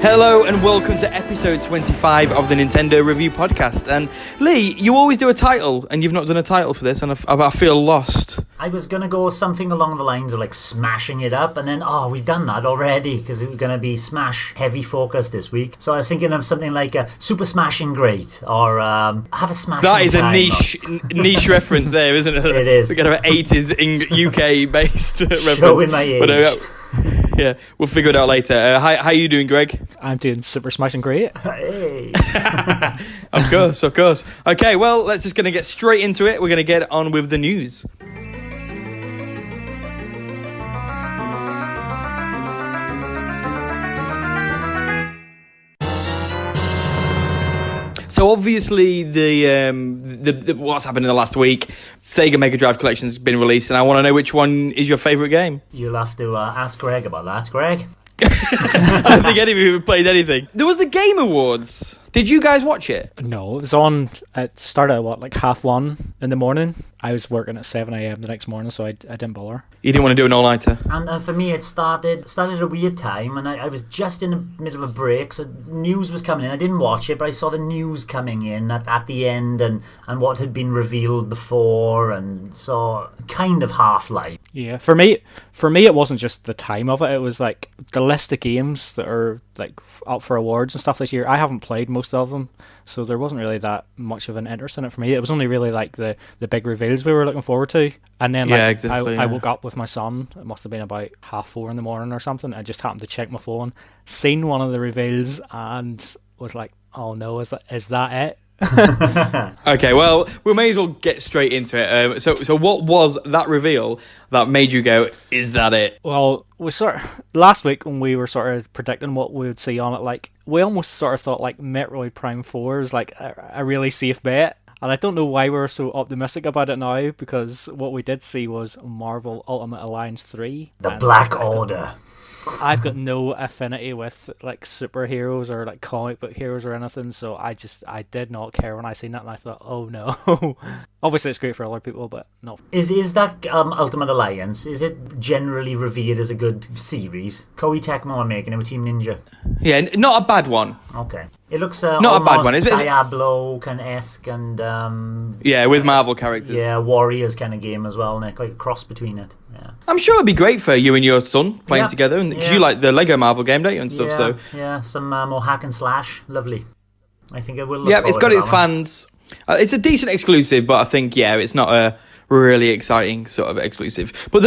Hello and welcome to episode 25 of the Nintendo Review Podcast. And Lee, you always do a title, and you've not done a title for this, and I feel lost. I was going to go something along the lines of like smashing it up, and then, we've done that already, because it was going to be Smash heavy focus this week. So I was thinking of something like a Super Smashing Great, or Have a Smash. That is a niche reference there, isn't it? It is. We got an 80s UK-based reference. Showing my age. But, yeah, we'll figure it out later. How are you doing, Greg? I'm doing Super Smashing Great. Hey. Of course. Okay, well, let's just going to get straight into it. We're going to get on with the news. So obviously the what's happened in the last week, Sega Mega Drive Collection has been released, and I want to know which one is your favourite game. You'll have to ask Greg about that. Greg? I don't think any of you have played anything. There was the Game Awards. Did you guys watch it? No, it was on. It started at 1:30 in the morning. I was working at 7 a.m. the next morning, so I didn't bother. You didn't want to do an all-nighter? And for me, it started at a weird time, and I was just in the middle of a break, so news was coming in. I didn't watch it, but I saw the news coming in at the end, and what had been revealed before, and so kind of half-life. Yeah, for me, it wasn't just the time of it. It was like the list of games that are like up for awards and stuff this year. I haven't played most of them, so there wasn't really that much of an interest in it for me. It was only really like the big reveals we were looking forward to, and then I woke up with my son. It must have been about 4:30 in the morning or something. I just happened to check my phone, seen one of the reveals, and was like, "Oh no, is that it?" Okay, well, we may as well get straight into it. So what was that reveal that made you go, "Is that it?" Well, we last week when we were sort of predicting what we would see on it, like we almost sort of thought like Metroid Prime 4 is like a really safe bet. And I don't know why we're so optimistic about it now, because what we did see was Marvel Ultimate Alliance 3. The Black Order. I've got no affinity with like superheroes or like comic book heroes or anything, so I did not care when I seen that, and I thought, oh no. Obviously it's great for other people, but no. Is that Ultimate Alliance, is it generally revered as a good series? Koei Tecmo are making it with Team Ninja. Yeah, not a bad one. Okay. It looks not a bad one. Diablo kind of esque, and yeah, with Marvel characters. Yeah, Warriors kind of game as well, Nick, like a cross between it. Yeah. I'm sure it'd be great for you and your son playing together, because you like the Lego Marvel game, don't you, and stuff. Yeah, some more hack and slash, lovely. I think it will. Look It's got its fans. It's a decent exclusive, but I think it's not a really exciting sort of exclusive. But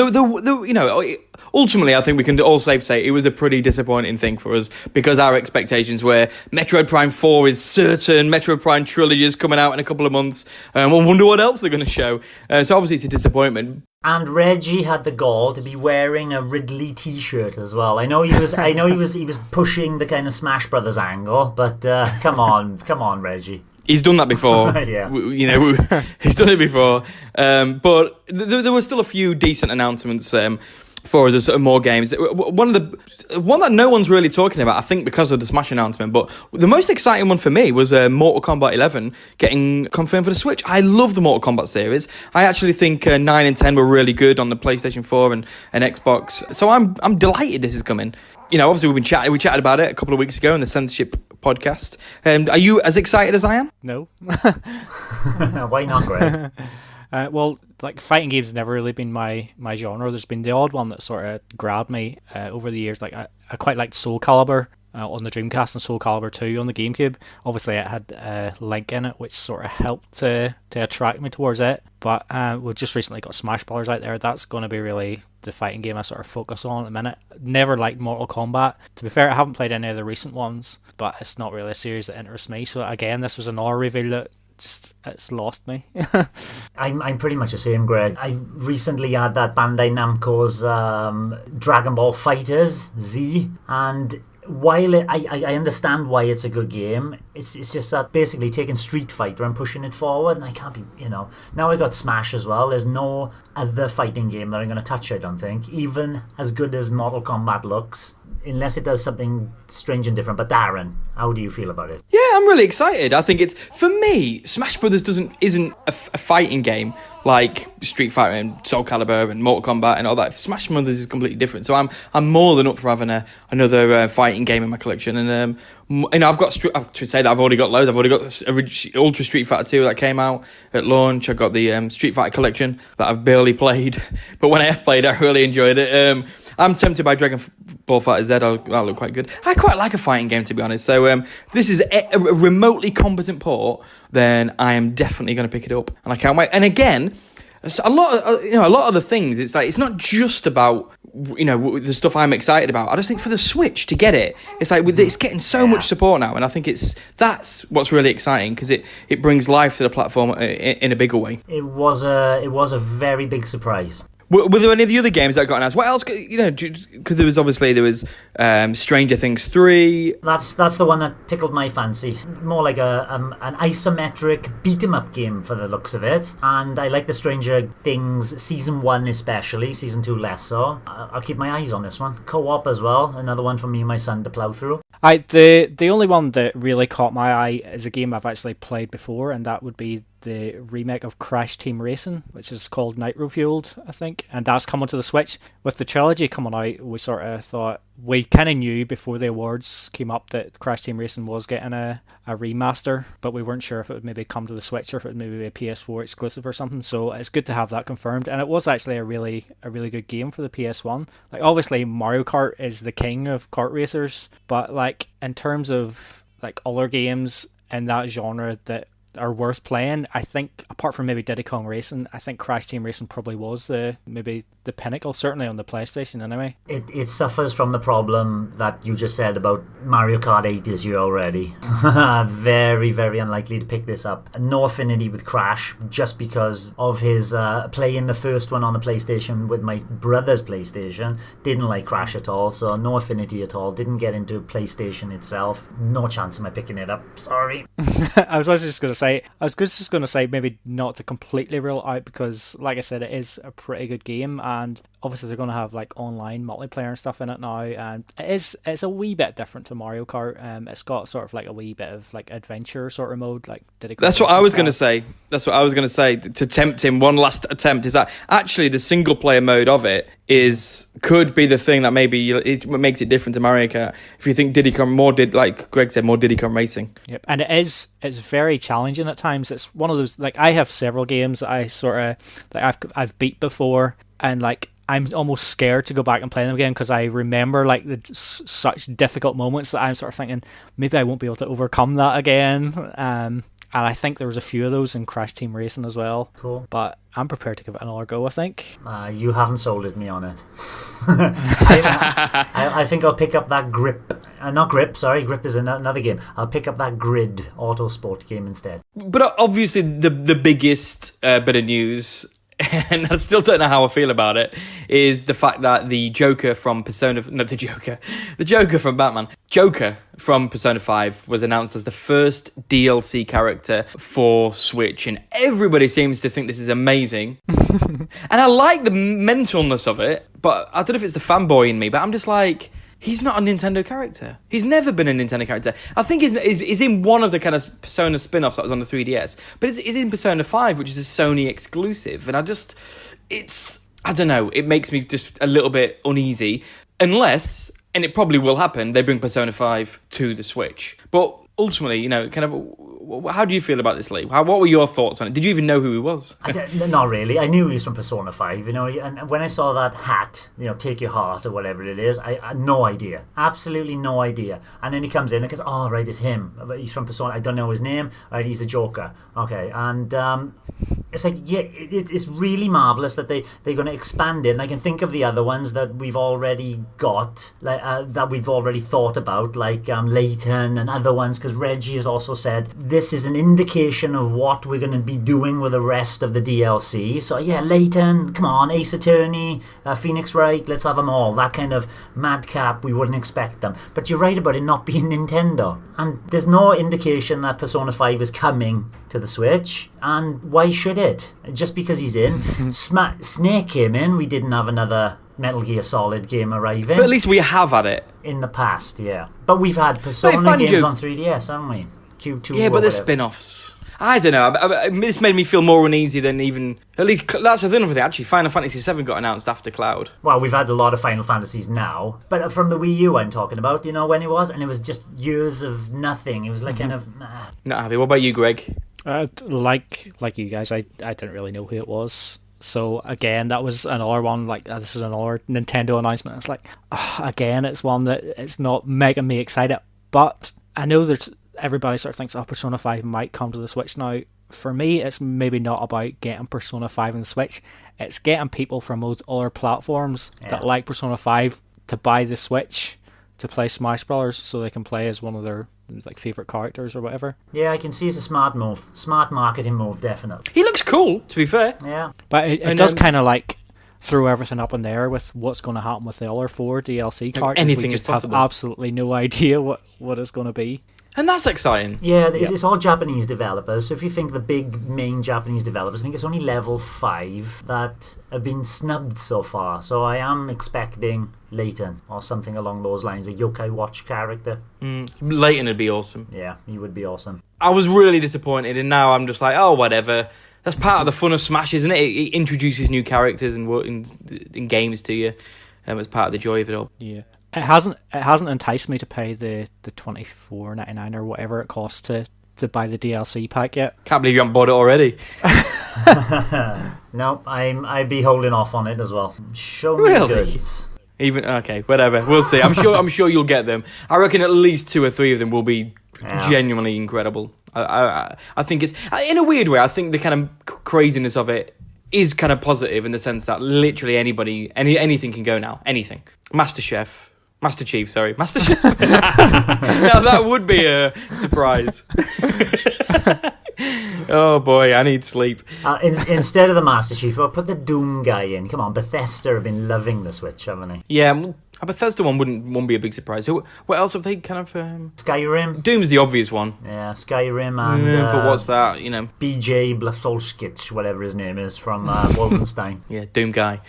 ultimately, I think we can all safe say it was a pretty disappointing thing for us, because our expectations were Metroid Prime 4 is certain, Metroid Prime Trilogy is coming out in a couple of months, and we'll wonder what else they're going to show. So obviously it's a disappointment. And Reggie had the gall to be wearing a Ridley T-shirt as well. I know he was pushing the kind of Smash Brothers angle, but come on, Reggie. He's done that before. Yeah. He's done it before. But there were still a few decent announcements for the sort of more games. One that no one's really talking about, I think because of the Smash announcement, but the most exciting one for me was Mortal Kombat 11 getting confirmed for the Switch. I love the Mortal Kombat series. I actually think 9 and 10 were really good on the PlayStation 4 and Xbox. So I'm delighted this is coming. Obviously we chatted about it a couple of weeks ago in the Censorship podcast. Are you as excited as I am? No. Why not, Greg? Well, like fighting games never really been my genre. There's been the odd one that sort of grabbed me over the years. Like I quite liked Soul Calibur on the Dreamcast and Soul Calibur 2 on the GameCube. Obviously, it had Link in it, which sort of helped to attract me towards it. But we've just recently got Smash Brothers out there. That's going to be really the fighting game I sort of focus on at the minute. Never liked Mortal Kombat. To be fair, I haven't played any of the recent ones, but it's not really a series that interests me. So again, this was another reveal that it's lost me. I'm pretty much the same, Greg. I recently had that Bandai Namco's Dragon Ball Fighters Z, and while I understand why it's a good game, it's just that basically taking Street Fighter and pushing it forward, and I can't be, now I got Smash as well. There's no other fighting game that I'm going to touch, I don't think. Even as good as Mortal Kombat looks, unless it does something strange and different. But Darren, how do you feel about it? Yeah, I'm really excited. I think it's, for me, Smash Brothers isn't a fighting game like Street Fighter and Soul Calibur and Mortal Kombat and all that. Smash Brothers is completely different. So I'm more than up for having another fighting game in my collection. And I've got to say that I've already got loads. I've already got this Ultra Street Fighter 2 that came out at launch. I've got the Street Fighter collection that I've barely played, but when I have played, I really enjoyed it. I'm tempted by Dragon Ball Fighter Z. That'll look quite good. I quite like a fighting game, to be honest. So if this is a remotely competent port, then I am definitely going to pick it up, and I can't wait. And again, a lot of the things. It's like, it's not just about the stuff I'm excited about. I just think for the Switch to get it, it's like it's getting so much support now, and I think that's what's really exciting, because it brings life to the platform in a bigger way. It was a very big surprise. Were there any of the other games that got announced? What else? Because there was Stranger Things 3. That's the one that tickled my fancy. More like an isometric beat 'em up game for the looks of it. And I like the Stranger Things season 1 especially, season 2 less so. I'll keep my eyes on this one. Co-op as well, another one for me and my son to plough through. The only one that really caught my eye is a game I've actually played before, and that would be the remake of Crash Team Racing, which is called Nitro Fueled, I think, and that's coming to the Switch. With the trilogy coming out, we sort of thought, we kind of knew before the awards came up that Crash Team Racing was getting a remaster, but we weren't sure if it would maybe come to the Switch or if it would maybe be a PS4 exclusive or something. So it's good to have that confirmed, and it was actually a really good game for the PS1. Like, obviously Mario Kart is the king of kart racers, but like in terms of like other games in that genre that are worth playing, I think apart from maybe Diddy Kong Racing, I think Crash Team Racing probably was maybe the pinnacle, certainly on the PlayStation anyway. It suffers from the problem that you just said about Mario Kart 8 this year already. Very, very unlikely to pick this up. No affinity with Crash, just because of his playing the first one on the PlayStation with my brother's PlayStation. Didn't like Crash at all, so no affinity at all. Didn't get into PlayStation itself. No chance of my picking it up. Sorry. I was just going to say maybe not to completely rule out, because like I said, it is a pretty good game, and obviously they're going to have like online multiplayer and stuff in it now, and it's a wee bit different to Mario Kart. It's got sort of like a wee bit of like adventure sort of mode, like That's what I was going to say. To tempt him, one last attempt, is that actually the single player mode of it could be the thing that maybe it makes it different to Mario Kart. If you think Diddy Kong like Greg said, more Diddy Kong Racing. Yep, and it's very challenging at times. It's one of those, like, I have several games that I sort of like I've beat before, and like I'm almost scared to go back and play them again, because I remember like such difficult moments that I'm sort of thinking maybe I won't be able to overcome that again. And I think there was a few of those in Crash Team Racing as well. Cool. But I'm prepared to give it another go, I think. You haven't sold me on it. I think I'll pick up that Grip. Not Grip, sorry. Grip is another game. I'll pick up that Grid Autosport game instead. But obviously the biggest bit of news, and I still don't know how I feel about it, is the fact that the Joker from Persona... No, the Joker from Batman. Joker from Persona 5 was announced as the first DLC character for Switch, and everybody seems to think this is amazing. And I like the mentalness of it, but I don't know if it's the fanboy in me, but I'm just like... He's not a Nintendo character. He's never been a Nintendo character. I think he's in one of the kind of Persona spin-offs that was on the 3DS. But it's in Persona 5, which is a Sony exclusive. And I don't know, it makes me just a little bit uneasy. Unless, and it probably will happen, they bring Persona 5 to the Switch. But ultimately, kind of... How do you feel about this, Lee? What were your thoughts on it? Did you even know who he was? Not really. I knew he was from Persona 5, and when I saw that hat, take your heart or whatever it is, I had no idea. Absolutely no idea. And then he comes in and goes, oh, right, it's him. He's from Persona. I don't know his name. Right, he's the Joker. Okay, and it's like, yeah, it's really marvellous that they're going to expand it. And I can think of the other ones that we've already got, that we've already thought about, like Layton and other ones, because Reggie has also said, this is an indication of what we're going to be doing with the rest of the DLC. So yeah, Layton, come on, Ace Attorney, Phoenix Wright, let's have them all. That kind of madcap, we wouldn't expect them. But you're right about it not being Nintendo. And there's no indication that Persona 5 is coming to the Switch. And why should it? Just because he's in. Snake came in, we didn't have another Metal Gear Solid game arriving. But at least we have had it. In the past, yeah. But we've had Persona Banjo- games on 3DS, haven't we? Q2 Yeah, or but they're whatever. spin-offs. I don't know. This made me feel more uneasy than even... At least, that's the thing with it, actually. Final Fantasy VII got announced after Cloud. Well, we've had a lot of Final Fantasies now, but from the Wii U I'm talking about, you know, when it was, and it was just years of nothing. It was like kind of... Not happy. What about you, Greg? Like you guys, I didn't really know who it was. So again, that was another one, like this is another Nintendo announcement. It's like, again, it's one that it's not making me excited. But I know there's everybody sort of thinks, Persona 5 might come to the Switch now. For me, it's maybe not about getting Persona 5 on the Switch. It's getting people from those other platforms that like Persona 5 to buy the Switch to play Smash Brothers, so they can play as one of their like favorite characters or whatever. Yeah, I can see it's a smart move. Smart marketing move, definitely. He looks cool, to be fair. Yeah. But it does kind of like throw everything up in there with what's going to happen with the other 4 DLC characters. anything we is just have possible. absolutely no idea what it's going to be. And that's exciting. Yeah, it's all Japanese developers. So if you think the big main Japanese developers, I think it's only level 5 that have been snubbed so far. So I am expecting Layton or something along those lines, a Yokai Watch character. Layton would be awesome. Yeah, he would be awesome. I was really disappointed, and now I'm just like, oh, whatever. That's part of the fun of Smash, isn't it? It introduces new characters in games to you. As part of the joy of it all. Yeah, it hasn't enticed me to pay the $24.99 or whatever it costs to buy the DLC pack yet. Can't believe you haven't bought it already. No, I'd be holding off on it as well. Show me Really? the goods. Even okay, whatever. We'll see. I'm sure you'll get them. I reckon at least 2 or 3 of them will be genuinely incredible. I think it's in a weird way. I think the kind of craziness of it is kind of positive in the sense that literally anything can go now. Anything. Master Chief. Now that would be a surprise. Oh boy, I need sleep. Instead of the Master Chief, I'll put the Doom guy in. Come on, Bethesda have been loving the Switch, haven't they? Yeah, a Bethesda one wouldn't be a big surprise. What else have they kind of... Skyrim. Doom's the obvious one. Yeah, Skyrim and... but what's that, BJ Blazkowicz, whatever his name is, from Wolfenstein. Yeah, Doom guy.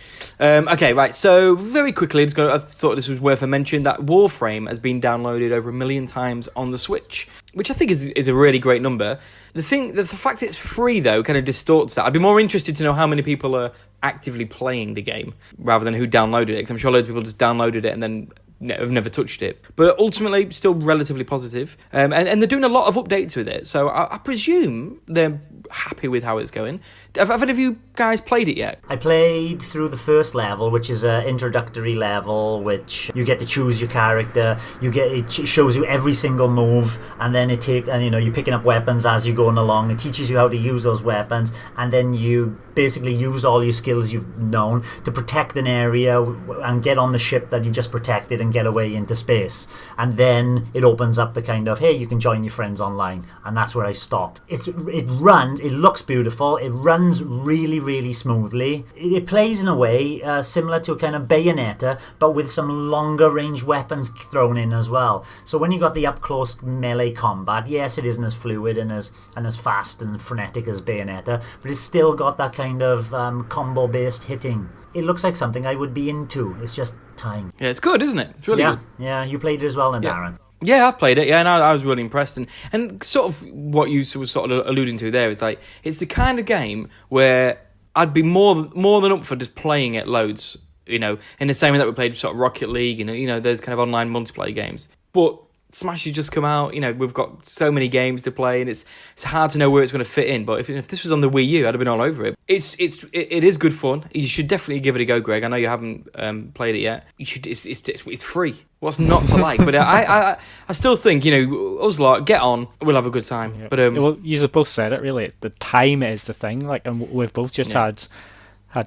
Okay, right, so very quickly, I thought this was worth a mention, that Warframe has been downloaded over 1 million times on the Switch, which I think is a really great number. The fact that it's free, though, kind of distorts that. I'd be more interested to know how many people are actively playing the game rather than who downloaded it, because I'm sure loads of people just downloaded it and then have never touched it. But ultimately, still relatively positive. And they're doing a lot of updates with it, so I presume they're happy with how it's going. Have any of you guys played it yet? I played through the first level, which is an introductory level, which you get to choose your character. It shows you every single move, and then you're picking up weapons as you're going along. It teaches you how to use those weapons, and then you basically use all your skills you've known to protect an area and get on the ship that you just protected and get away into space. And then it opens up the kind of, hey, you can join your friends online, and that's where I stopped. It looks beautiful, it runs really, really smoothly. It plays in a way similar to a kind of Bayonetta, but with some longer range weapons thrown in as well. So when you got the up close melee combat, yes, it isn't as fluid and as fast and frenetic as Bayonetta, but it's still got that kind of combo based hitting. It looks like something I would be into. It's just time. Yeah, it's good, isn't it? It's really good. Yeah, you played it as well then, Darren. Yeah, I've played it, and I was really impressed. And sort of what you were sort of alluding to there is like, it's the kind of game where I'd be more than up for just playing it loads, in the same way that we played sort of Rocket League, those kind of online multiplayer games. But Smash has just come out, we've got so many games to play, and it's hard to know where it's going to fit in. But if this was on the Wii U, I'd have been all over it. It is good fun. You should definitely give it a go, Greg. I know you haven't played it yet. You should. It's free. What's not to like? But I still think, us lot, get on. We'll have a good time. Yeah. But well, you both said it really. The time is the thing. Like, and we've both just had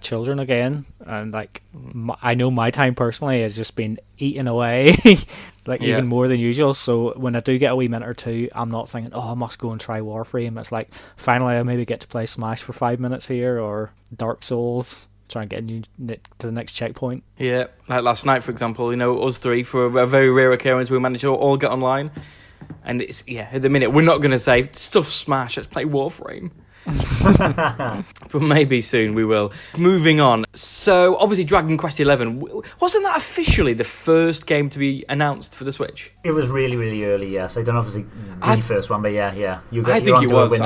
children again, and like I know my time personally has just been eaten away. Even more than usual. So when I do get a wee minute or two, I'm not thinking, I must go and try Warframe. It's like, finally I maybe get to play Smash for 5 minutes here, or Dark Souls, try and get to the next checkpoint. Yeah, like last night, for example, us three, for a very rare occurrence, we managed to all get online. And it's, at the minute, we're not going to say, stuff Smash, let's play Warframe. But maybe soon we will. Moving on. So, obviously, Dragon Quest XI, wasn't that officially the first game to be announced for the Switch? It was really, really early, yes. I don't know if it was the first one, but yeah. I think it was.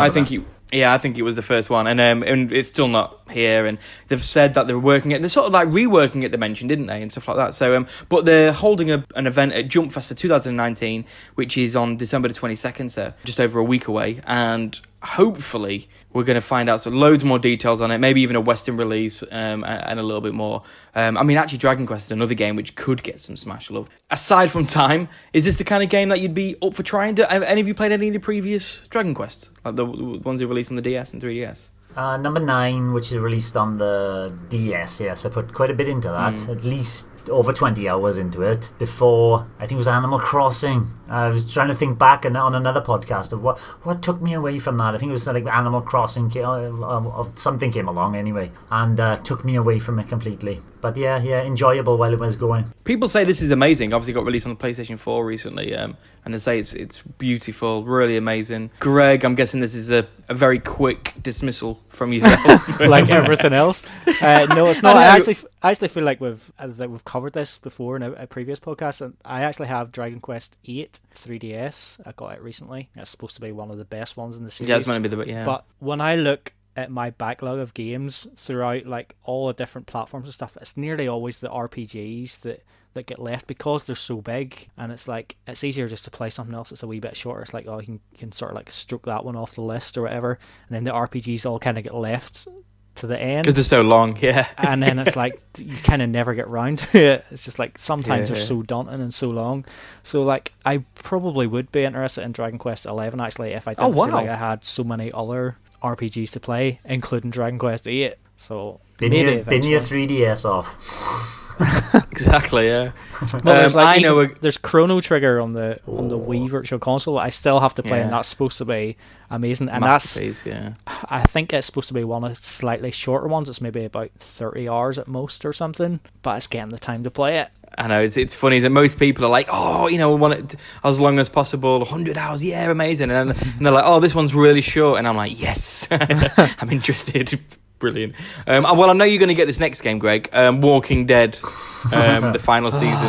I think it was the first one, and it's still not here. And they've said that they're working it. They're sort of like reworking it. They mentioned, didn't they, and stuff like that. So, but they're holding an event at Jump Festa 2019, which is on December the 22nd, so just over a week away. And hopefully, we're going to find out loads more details on it. Maybe even a Western release, and a little bit more. Actually, Dragon Quest is another game which could get some Smash love. Aside from time, is this the kind of game that you'd be up for trying? Have any of you played any of the previous Dragon Quests, like the ones they released on the DS and 3DS? Number 9, which is released on the DS, yes, I put quite a bit into that, at least over 20 hours into it, before, I think it was Animal Crossing. I was trying to think back on another podcast of what took me away from that. I think it was like Animal Crossing, or something came along anyway, and took me away from it completely. But yeah, enjoyable while it was going. People say this is amazing. Obviously got released on the PlayStation 4 recently, and they say it's beautiful, really amazing. Greg, I'm guessing this is a very quick dismissal from yourself. Like everything else. No, it's not. I actually feel like we've covered this before in a previous podcast, and I actually have Dragon Quest VIII 3DS. I got it recently. It's supposed to be one of the best ones in the series. Yeah, it's meant to be But when I look at my backlog of games throughout like all the different platforms and stuff, it's nearly always the RPGs that get left because they're so big, and it's like it's easier just to play something else that's a wee bit shorter. It's like, oh, you can sort of like stroke that one off the list or whatever, and then the RPGs all kind of get left to the end because they're so long. And then it's like you kind of never get round to it. It's just like sometimes they're so daunting and so long. So like I probably would be interested in Dragon Quest XI actually if I didn't feel like I had so many other RPGs to play, including Dragon Quest VIII. So bin your 3DS off. Exactly, yeah. Well, there's Chrono Trigger on the Wii Virtual Console. I still have to play, and that's supposed to be amazing. And I think it's supposed to be one of the slightly shorter ones. It's maybe about 30 hours at most or something, but it's getting the time to play it. I know, it's funny that most people are like, oh, we want it as long as possible, 100 hours, yeah, amazing. And they're like, oh, this one's really short. And I'm like, yes, I'm interested. Brilliant. Well, I know you're going to get this next game, Greg. Walking Dead, the final season.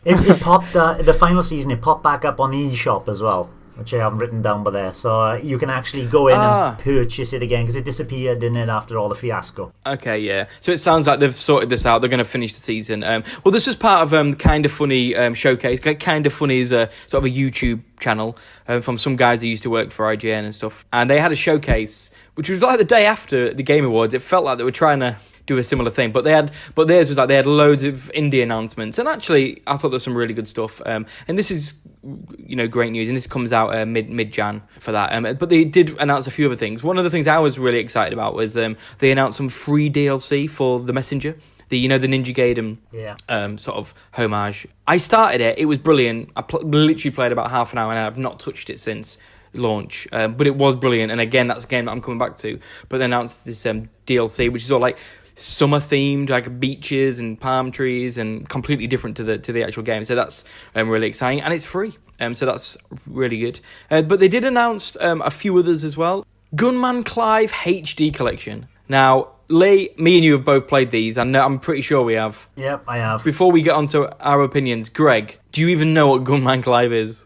It popped, the final season, it popped back up on the eShop as well, which I haven't written down by there. So you can actually go in and purchase it again, because it disappeared, didn't it, after all the fiasco. Okay, yeah. So it sounds like they've sorted this out. They're going to finish the season. Well, this was part of Kind of Funny showcase. Kind of Funny is a sort of a YouTube channel from some guys that used to work for IGN and stuff. And they had a showcase, which was like the day after the Game Awards. It felt like they were trying to do a similar thing, but theirs was like they had loads of indie announcements, and actually I thought there's some really good stuff. And this is great news, and this comes out mid Jan for that. But they did announce a few other things. One of the things I was really excited about was they announced some free DLC for The Messenger. The Ninja Gaiden sort of homage. I started it. It was brilliant. I literally played about half an hour, and I've not touched it since launch. But it was brilliant. And again, that's a game that I'm coming back to. But they announced this DLC, which is all like summer themed, like beaches and palm trees, and completely different to the actual game. So that's really exciting, and it's free. So that's really good. But they did announce a few others as well. Gunman Clive HD Collection. Now, Lee, me and you have both played these, and I'm pretty sure we have. Yep, I have. Before we get on to our opinions, Greg, do you even know what Gunman Clive is?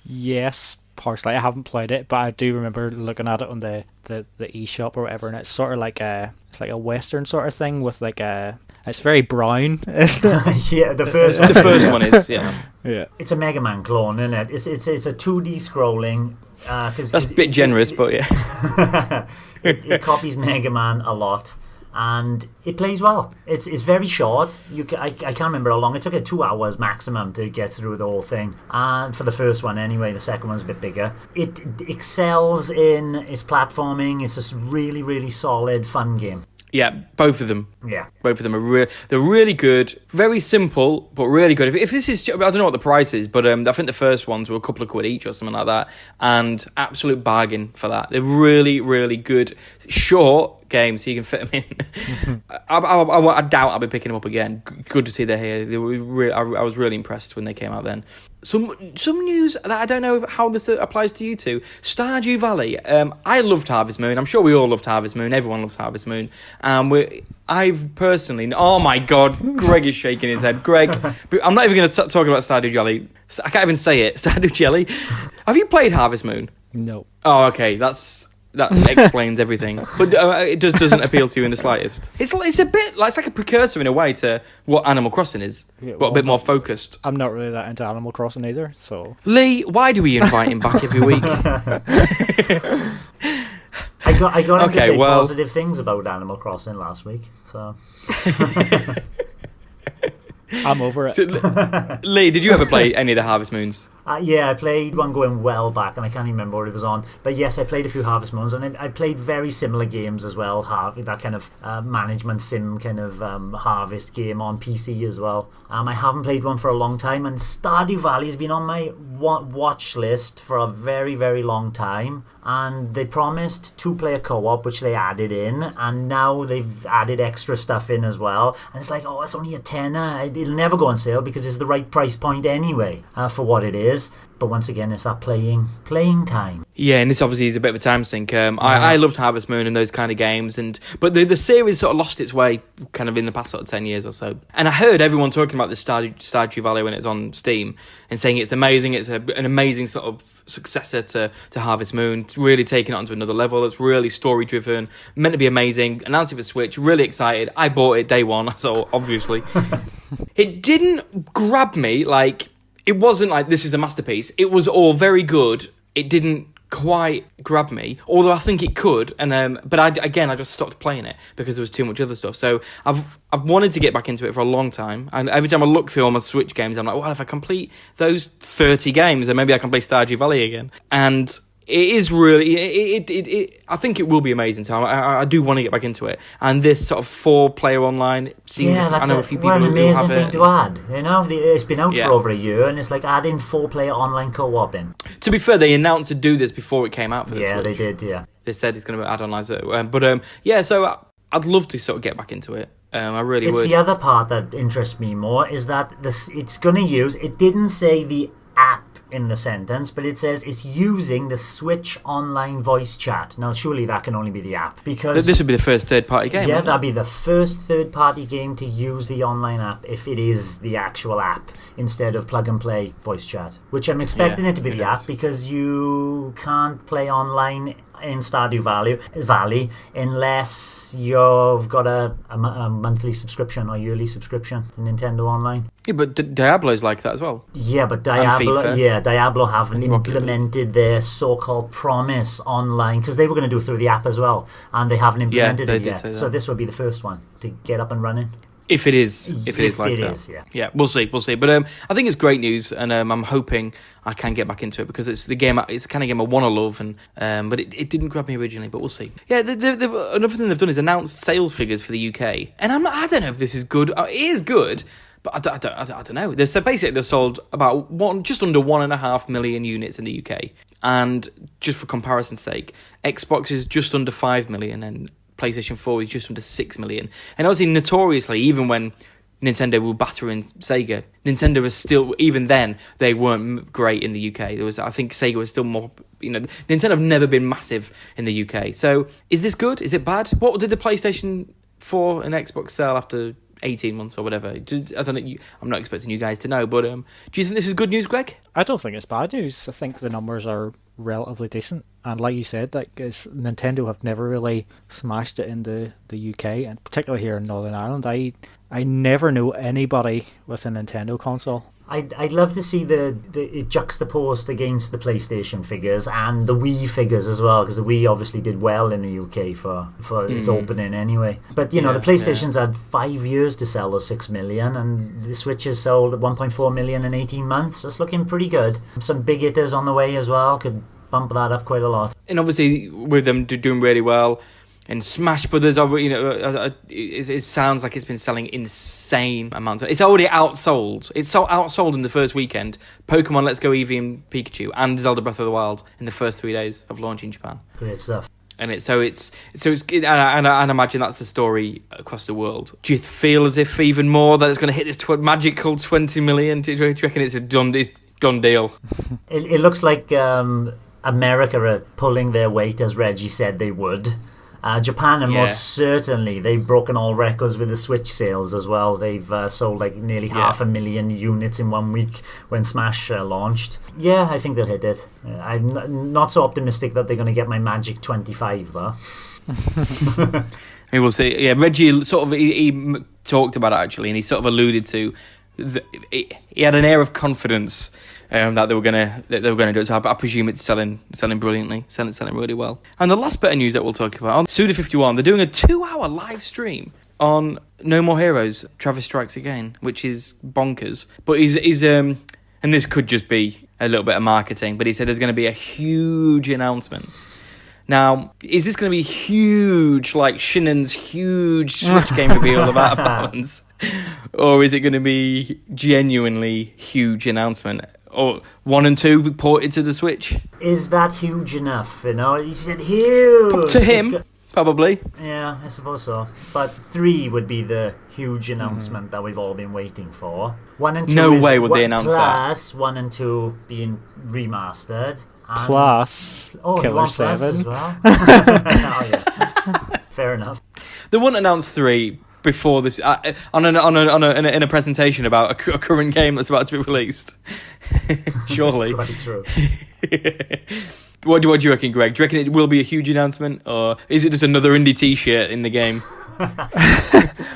Yes, partially. I haven't played it, but I do remember looking at it on the eShop or whatever, and it's sort of like a Western sort of thing with like it's very brown, isn't it? Yeah, the first one. The first one is, yeah. It's a Mega Man clone, isn't it? It's a 2D scrolling. That's a bit generous, but yeah. It copies Mega Man a lot, and it plays well. It's very short. I can't remember how long. It took it 2 hours maximum to get through the whole thing. And for the first one anyway, the second one's a bit bigger. It excels in its platforming. It's just really, really solid, fun game. Yeah, both of them. Yeah. Both of them are they're really good. Very simple, but really good. If this is, I don't know what the price is, but I think the first ones were a couple of quid each or something like that. And absolute bargain for that. They're really, really good. Short games, so you can fit them in. I doubt I'll be picking them up again. Good to see they're here. I was really impressed when they came out then. Some news that I don't know how this applies to you two. Stardew Valley. I loved Harvest Moon. I'm sure we all loved Harvest Moon. Everyone loves Harvest Moon. I've personally... Oh my God, Greg is shaking his head. Greg, I'm not even going to talk about Stardew Jelly. I can't even say it. Stardew Jelly. Have you played Harvest Moon? No. Oh, okay. That explains everything, but it just doesn't appeal to you in the slightest. It's a bit like, it's like a precursor in a way to what Animal Crossing is, but a bit more focused. I'm not really that into Animal Crossing either, so... Lee, why do we invite him back every week? I got him to say positive things about Animal Crossing last week, so... I'm over it. So, Lee, did you ever play any of the Harvest Moons? Yeah, I played one going well back, and I can't even remember what it was on. But yes, I played a few Harvest Moons, and I played very similar games as well. That kind of management sim kind of harvest game on PC as well. I haven't played one for a long time, and Stardew Valley has been on my watch list for a very, very long time. And they promised 2-player co-op, which they added in, and now they've added extra stuff in as well. And it's like, oh, it's only a tenner. It'll never go on sale because it's the right price point anyway for what it is. But once again, it's that playing time. Yeah, and this obviously is a bit of a time sink. I loved Harvest Moon and those kind of games, but the series sort of lost its way kind of in the past sort of 10 years or so. And I heard everyone talking about the Stardew Valley when it was on Steam and saying it's amazing. It's an amazing sort of successor to Harvest Moon. It's really taking it onto another level. It's really story driven, meant to be amazing. Announced it for Switch. Really excited. I bought it day one, so obviously it didn't grab me like. It wasn't like this is a masterpiece. It was all very good. It didn't quite grab me, although I think it could. And but I just stopped playing it because there was too much other stuff. So I've wanted to get back into it for a long time. And every time I look through all my Switch games, I'm like, well, if I complete those 30 games, then maybe I can play Stardew Valley again. And it is really... I think it will be amazing. So I do want to get back into it. And this sort of 4-player online seems... Yeah, that's I know a few people an amazing have thing it. to add. You know, it's been out for over a year, and it's like adding 4-player online co-op in. To be fair, they announced to do this before it came out for the Switch. Yeah, they did, yeah. They said it's going to add online. So I'd love to sort of get back into it. I really would. It's the other part that interests me more, is that it's going to use... It didn't say the app in the sentence, but it says it's using the Switch online voice chat. Now, surely that can only be the app, because this would be the first third-party game. Yeah, that'd be the first third-party game to use the online app if it is the actual app instead of plug-and-play voice chat, which I'm expecting it to be the app, because you can't play online in Stardew Valley unless you've got a monthly subscription or yearly subscription to Nintendo Online. Yeah, but Diablo's like that as well. Yeah, but Diablo haven't implemented their so-called promise online, because they were going to do it through the app as well, and they haven't implemented it yet. So this would be the first one to get up and running. If it is like that. Yeah, we'll see. But I think it's great news, and I'm hoping I can get back into it, because it's the kind of game I want to love, and but it didn't grab me originally, but we'll see. Yeah, another thing they've done is announced sales figures for the UK, and I don't know if this is good. It is good, but I don't know. They've sold about just under 1.5 million units in the UK, and just for comparison's sake, Xbox is just under 5 million, and PlayStation 4 is just under 6 million. And obviously, notoriously, even when Nintendo were battering Sega, Nintendo was still, even then, they weren't great in the UK. I think Sega was still more, Nintendo have never been massive in the UK. So, is this good? Is it bad? What did the PlayStation 4 and Xbox sell after 18 months or whatever? I don't know. I'm not expecting you guys to know, but do you think this is good news, Greg? I don't think it's bad news. I think the numbers are relatively decent, and like you said, Nintendo have never really smashed it in the UK, and particularly here in Northern Ireland. I never know anybody with a Nintendo console. I'd love to see it juxtaposed against the PlayStation figures and the Wii figures as well, because the Wii obviously did well in the UK for its opening anyway. But the PlayStation's had 5 years to sell those 6 million, and the Switch has sold 1.4 million in 18 months. It's looking pretty good. Some big hitters on the way as well, could bump that up quite a lot. And obviously with them doing really well, and Smash Brothers, it sounds like it's been selling insane amounts. It's already outsold. It's so outsold in the first weekend. Pokemon Let's Go Eevee and Pikachu and Zelda Breath of the Wild in the first 3 days of launch in Japan. Great stuff. And I imagine that's the story across the world. Do you feel as if even more that it's going to hit this magical 20 million? Do you reckon it's done? Done deal. It looks like America are pulling their weight, as Reggie said they would. Japan, and most certainly, they've broken all records with the Switch sales as well. They've sold like nearly 500,000 units in 1 week when Smash launched. Yeah, I think they'll hit it. I'm not so optimistic that they're going to get my magic 25 though. We will see. Yeah, Reggie sort of he talked about it actually, and he sort of alluded to. He had an air of confidence that they were gonna do it. So I presume it's selling brilliantly, selling really well. And the last bit of news that we'll talk about on Suda51, they're doing a 2-hour live stream on No More Heroes. Travis Strikes Again, which is bonkers. But he's and this could just be a little bit of marketing, but he said there's going to be a huge announcement. Now, is this going to be huge, like Shinnen's huge Switch game reveal of Out of Balance? Or is it going to be genuinely huge announcement? Or 1 and 2 ported to the Switch? Is that huge enough? You know, he said huge. To him, probably. Yeah, I suppose so. But 3 would be the huge announcement that we've all been waiting for. 1 and 2 no way would they announce plus that. 1 and 2 being remastered. Plus Killer 7. As well? Oh, yeah. Fair enough. They wouldn't announce 3 before this in a presentation about a current game that's about to be released. Surely. Quite true. What do you reckon, Greg? Do you reckon it will be a huge announcement, or is it just another indie T-shirt in the game?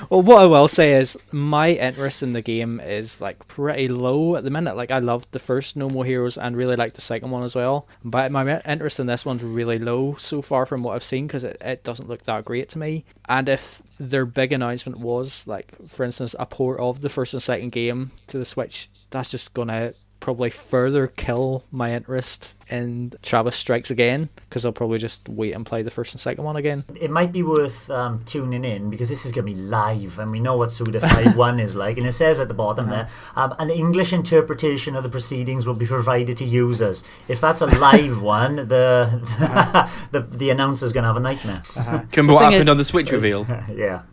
Well, what I will say is my interest in the game is like pretty low at the minute. Like I loved the first No More Heroes and really liked the second one as well, but my interest in this one's really low so far from what I've seen, because it doesn't look that great to me. And if their big announcement was like, for instance, a port of the first and second game to the Switch, that's just gonna probably further kill my interest in Travis Strikes Again, because I'll probably just wait and play the first and second one again. It might be worth tuning in, because this is going to be live, and we know what Suda 5.1 is like, and it says at the bottom there, an English interpretation of the proceedings will be provided to users. If that's a live one, the announcer's going to have a nightmare. Can be what happened on the Switch reveal. Yeah.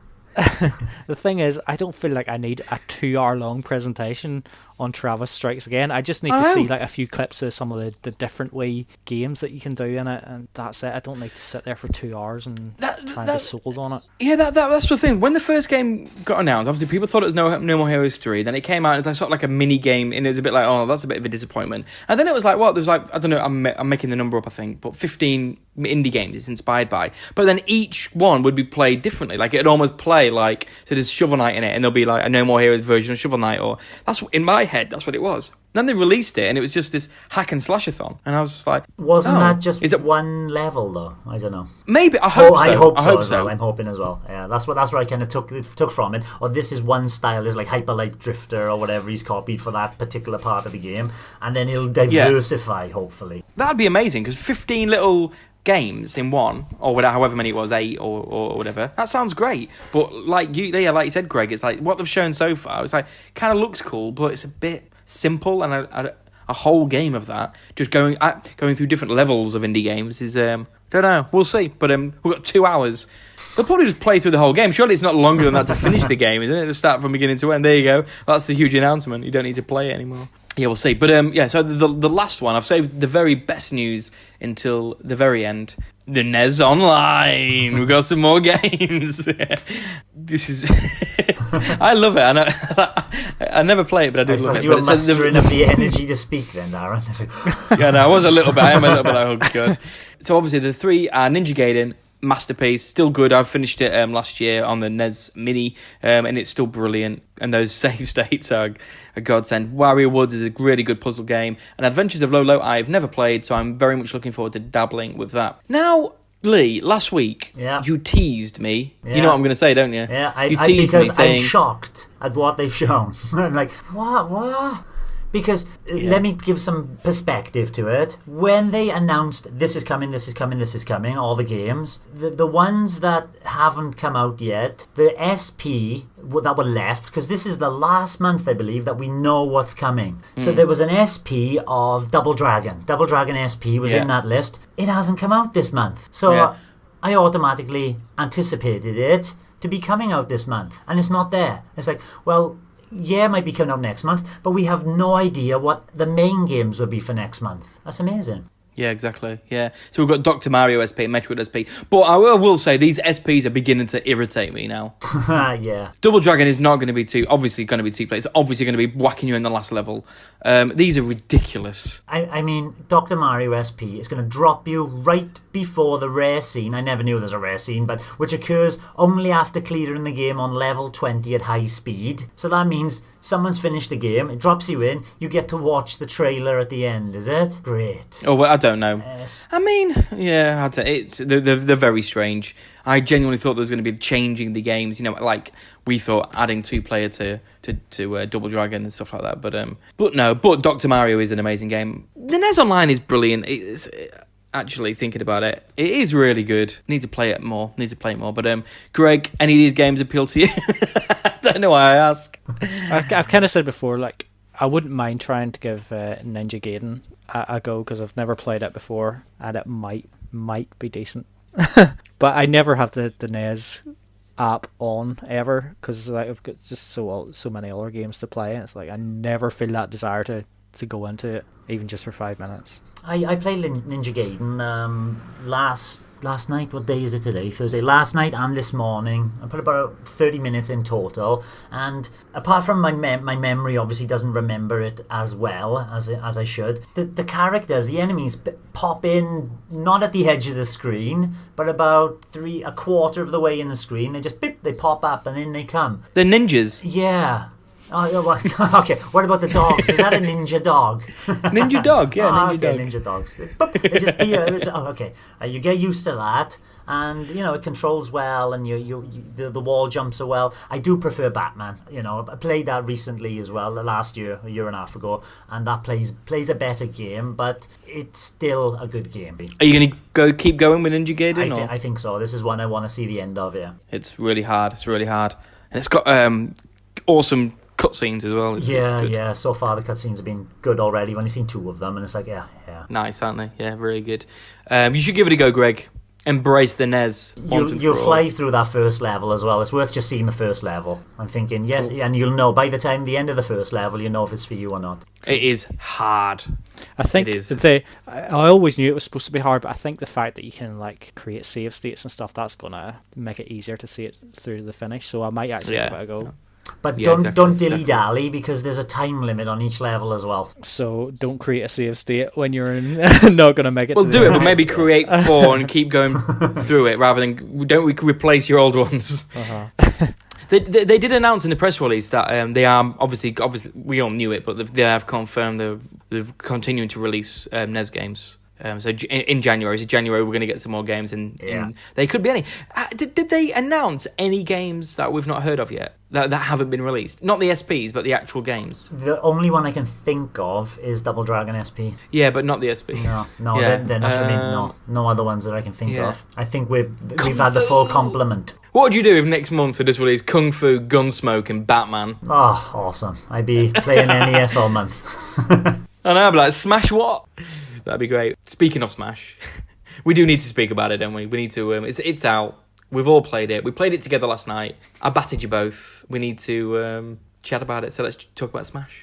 The thing is, I don't feel like I need a 2-hour-long presentation on Travis Strikes Again. I just need to see like a few clips of some of the different way games that you can do in it, and that's it. I don't need to sit there for 2 hours and try and be sold on it. Yeah, that's the thing. When the first game got announced, obviously people thought it was No More Heroes 3. Then it came out as like, sort of like a mini game, and it was a bit like, oh, that's a bit of a disappointment. And then it was like, what? There's like, I don't know, I'm making the number up, I think, but 15 indie games it's inspired by. But then each one would be played differently. Like it'd almost play like, so there's Shovel Knight in it, and there'll be like a No More Heroes version of Shovel Knight, or that's in my head, that's what it was. Then they released it, and it was just this hack and slash-a-thon, and I was just like, wasn't that just one level though? I don't know. Maybe I hope so. I hope so. Well. I'm hoping as well. Yeah, that's what I kind of took from it. Or this is one style, is like Hyper Light Drifter or whatever he's copied for that particular part of the game, and then it'll diversify hopefully. That'd be amazing, because 15 little games in one, or whatever, however many it was, 8 or whatever. That sounds great, but like you said, Greg, it's like what they've shown so far. It's like kind of looks cool, but it's a bit simple, and a whole game of that just going through different levels of indie games is don't know. We'll see. But we've got 2 hours. They'll probably just play through the whole game. Surely it's not longer than that to finish the game, isn't it? To start from beginning to end. There you go. That's the huge announcement. You don't need to play it anymore. Yeah, we'll see. But so the last one, I've saved the very best news until the very end. The NES Online. We've got some more games. This is... I love it. I never play it, but I do love it. You were mustering of the energy to speak then, Darren. Yeah, no, I was a little bit. I am a little bit like, oh, God. So obviously the 3 are Ninja Gaiden, masterpiece, still good. I finished it last year on the NES Mini, and it's still brilliant, and those save states are a godsend. Warrior Woods is a really good puzzle game, and Adventures of Lolo I've never played, so I'm very much looking forward to dabbling with that. Now, Lee, last week you teased me. Yeah. You know what I'm going to say, don't you? Yeah, you teased me saying, I'm shocked at what they've shown. I'm like, what? Because let me give some perspective to it. When they announced this is coming, all the games, the ones that haven't come out yet, the SP that were left, because this is the last month, I believe, that we know what's coming. So there was an SP of Double Dragon. Double Dragon SP was in that list. It hasn't come out this month. So I automatically anticipated it to be coming out this month. And it's not there. It's like, well... yeah, might be coming out next month, but we have no idea what the main games will be for next month. That's amazing. Yeah, exactly. Yeah. So we've got Dr. Mario SP and Metroid SP. But I will say these SPs are beginning to irritate me now. Yeah. Double Dragon is not going to be two players. It's obviously going to be whacking you in the last level. These are ridiculous. I mean, Dr. Mario SP is going to drop you right before the rare scene. I never knew there's a rare scene, but which occurs only after clearing the game on level 20 at high speed. So that means someone's finished the game, it drops you in, you get to watch the trailer at the end, is it? Great. Oh, well, I don't know. Yes. I mean, yeah, they're very strange. I genuinely thought there was going to be changing the games, like we thought adding 2-player to Double Dragon and stuff like that. But no, but Dr. Mario is an amazing game. The NES Online is brilliant. It's actually thinking about it, it is really good. Need to play it more. But Greg, any of these games appeal to you? I don't know why I ask. I've kind of said before, like I wouldn't mind trying to give Ninja Gaiden a go because I've never played it before, and it might be decent. But I never have the NES app on ever because like I've got just so many other games to play. It's like I never feel that desire to go into it, even just for 5 minutes. I played Ninja Gaiden last night. What day is it today? Thursday. Last night and this morning. I put about 30 minutes in total. And apart from my memory obviously doesn't remember it as well as I should. The characters, the enemies pop in not at the edge of the screen, but about a quarter of the way in the screen. They just they pop up and in they come. They're ninjas. Yeah. Oh, well, okay. What about the dogs? Is that a ninja dog? Ninja dog, yeah, ninja dog. Ninja dogs. Okay. You get used to that, and it controls well, and the wall jumps so well. I do prefer Batman. I played that recently as well, last year, a year and a half ago, and that plays a better game, but it's still a good game. Are you going to keep going with Ninja Gaiden? I think so. This is one I want to see the end of. Yeah. It's really hard. And it's got awesome cutscenes as well. It's good. Yeah. So far the cutscenes have been good already. I've only seen 2 of them, and it's like, yeah. Nice, aren't they? Yeah, really good. You should give it a go, Greg. Embrace the NES. You'll fly through that first level as well. It's worth just seeing the first level. I'm thinking, yes, cool. And you'll know by the time the end of the first level, you know if it's for you or not. It is hard. I think it is. I always knew it was supposed to be hard, but I think the fact that you can like create save states and stuff, that's gonna make it easier to see it through to the finish. So I might actually give it a go. But don't dilly-dally because there's a time limit on each level as well. So don't create a save state when you're not going to make it. Well, do it, but maybe create 4 and keep going through it rather than don't replace your old ones. Uh-huh. They did announce in the press release that they are obviously we all knew it, but they have confirmed they're continuing to release NES games. So in January, we're going to get some more games, and they could be any. Did they announce any games that we've not heard of yet that haven't been released? Not the SPs, but the actual games. The only one I can think of is Double Dragon SP. Yeah, but not the SPs. No, they're not for me. No other ones that I can think of. I think we've had the full complement. What would you do if next month they just released Kung Fu, Gunsmoke, and Batman? Oh, awesome! I'd be playing NES all month. I know, I'd be like, Smash what? That'd be great. Speaking of Smash, we do need to speak about it, don't we? We need to. It's out. We've all played it. We played it together last night. I batted you both. We need to chat about it. So let's talk about Smash.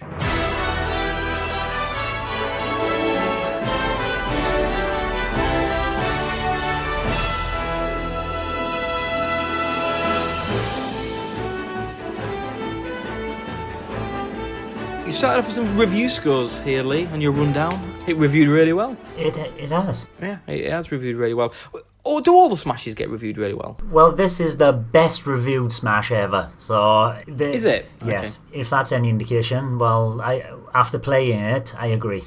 You started off with some review scores here, Lee, on your rundown. It reviewed really well. It has. Yeah, it has reviewed really well. Or do all the Smashes get reviewed really well? Well, this is the best reviewed Smash ever. So is it? Yes. Okay. If that's any indication, well, after playing it, I agree.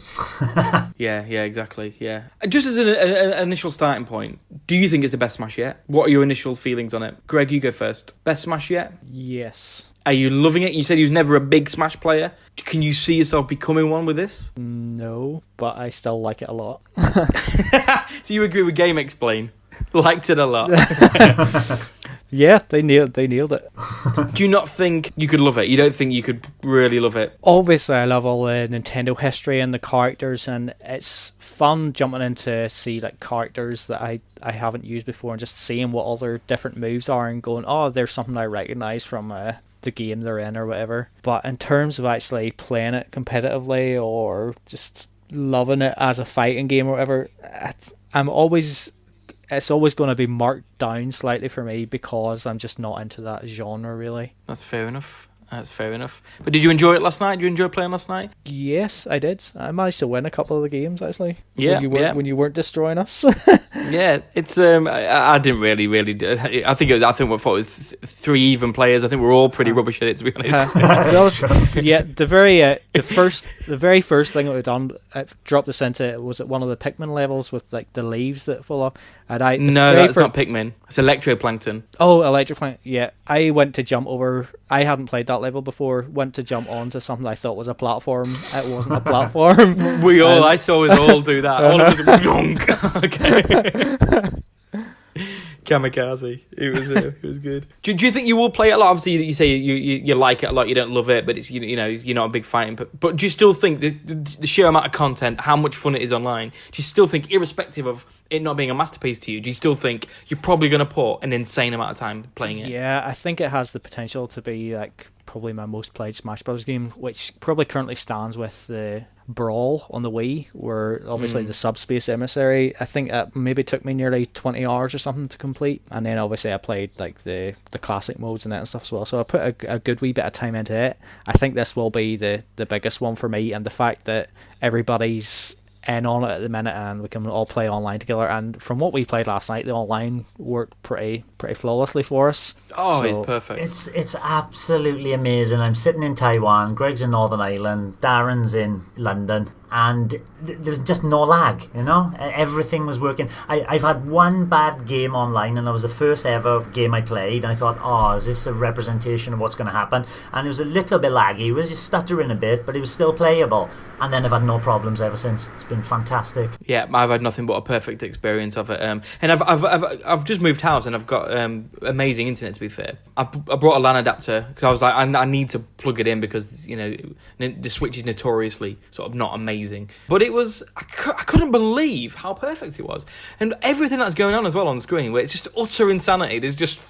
Yeah, exactly. Yeah. Just as an initial starting point, do you think it's the best Smash yet? What are your initial feelings on it? Greg, you go first. Best Smash yet? Yes. Are you loving it? You said you was never a big Smash player. Can you see yourself becoming one with this? No, but I still like it a lot. So you agree with Game Explain? Liked it a lot. Yeah, they nailed it. Do you not think you could love it? You don't think you could really love it? Obviously, I love all the Nintendo history and the characters, and it's fun jumping in to see like characters that I haven't used before and just seeing what other different moves are and going, oh, there's something I recognise from the game they're in or whatever. But in terms of actually playing it competitively or just loving it as a fighting game or whatever, it's always going to be marked down slightly for me because I'm just not into that genre really. That's fair enough. But did you enjoy it last night? Did you enjoy playing last night? Yes, I did. I managed to win a couple of the games actually. Yeah, when you weren't destroying us. Yeah, it's I didn't really. I think it was 3 even players. I think we're all pretty rubbish at it, to be honest. Yeah, the very first thing that we done, dropped us into was at one of the Pikmin levels with like the leaves that fall off. And that's not Pikmin. It's electroplankton. Oh, electroplankton. Yeah, I went to jump over. I hadn't played that level before. Went to jump onto something I thought was a platform. It wasn't a platform. I saw us all do that. All of us. Okay. Kamikaze. It was good. Do you think you will play it a lot? Obviously, you say you like it a lot. You don't love it, but it's you're not a big fighting. But do you still think the sheer amount of content, how much fun it is online? Do you still think, irrespective of it not being a masterpiece to you, do you still think you're probably going to put an insane amount of time playing it? Yeah, I think it has the potential to be like probably my most played Smash Bros. Game, which probably currently stands with the Brawl on the Wii, where obviously the Subspace Emissary, I think it maybe took me nearly 20 hours or something to complete, and then obviously I played like the classic modes and that and stuff as well, so I put a good wee bit of time into it. I think this will be the biggest one for me, and the fact that everybody's in on it at the minute and we can all play online together, and from what we played last night, the online worked pretty flawlessly for us. It's perfect. It's absolutely amazing. I'm sitting in Taiwan, Greg's in Northern Ireland, Darren's in London, and there's just no lag, everything was working. I've had one bad game online, and it was the first ever game I played, and I thought, is this a representation of what's going to happen? And it was a little bit laggy, it was just stuttering a bit, but it was still playable, and then I've had no problems ever since. It's been fantastic. Yeah, I've had nothing but a perfect experience of it, and I've just moved house, and I've got amazing internet, to be fair. I brought a LAN adapter because I was like, I need to plug it in because the Switch is notoriously sort of not amazing. But it was, I couldn't believe how perfect it was. And everything that's going on as well on the screen, where it's just utter insanity. There's just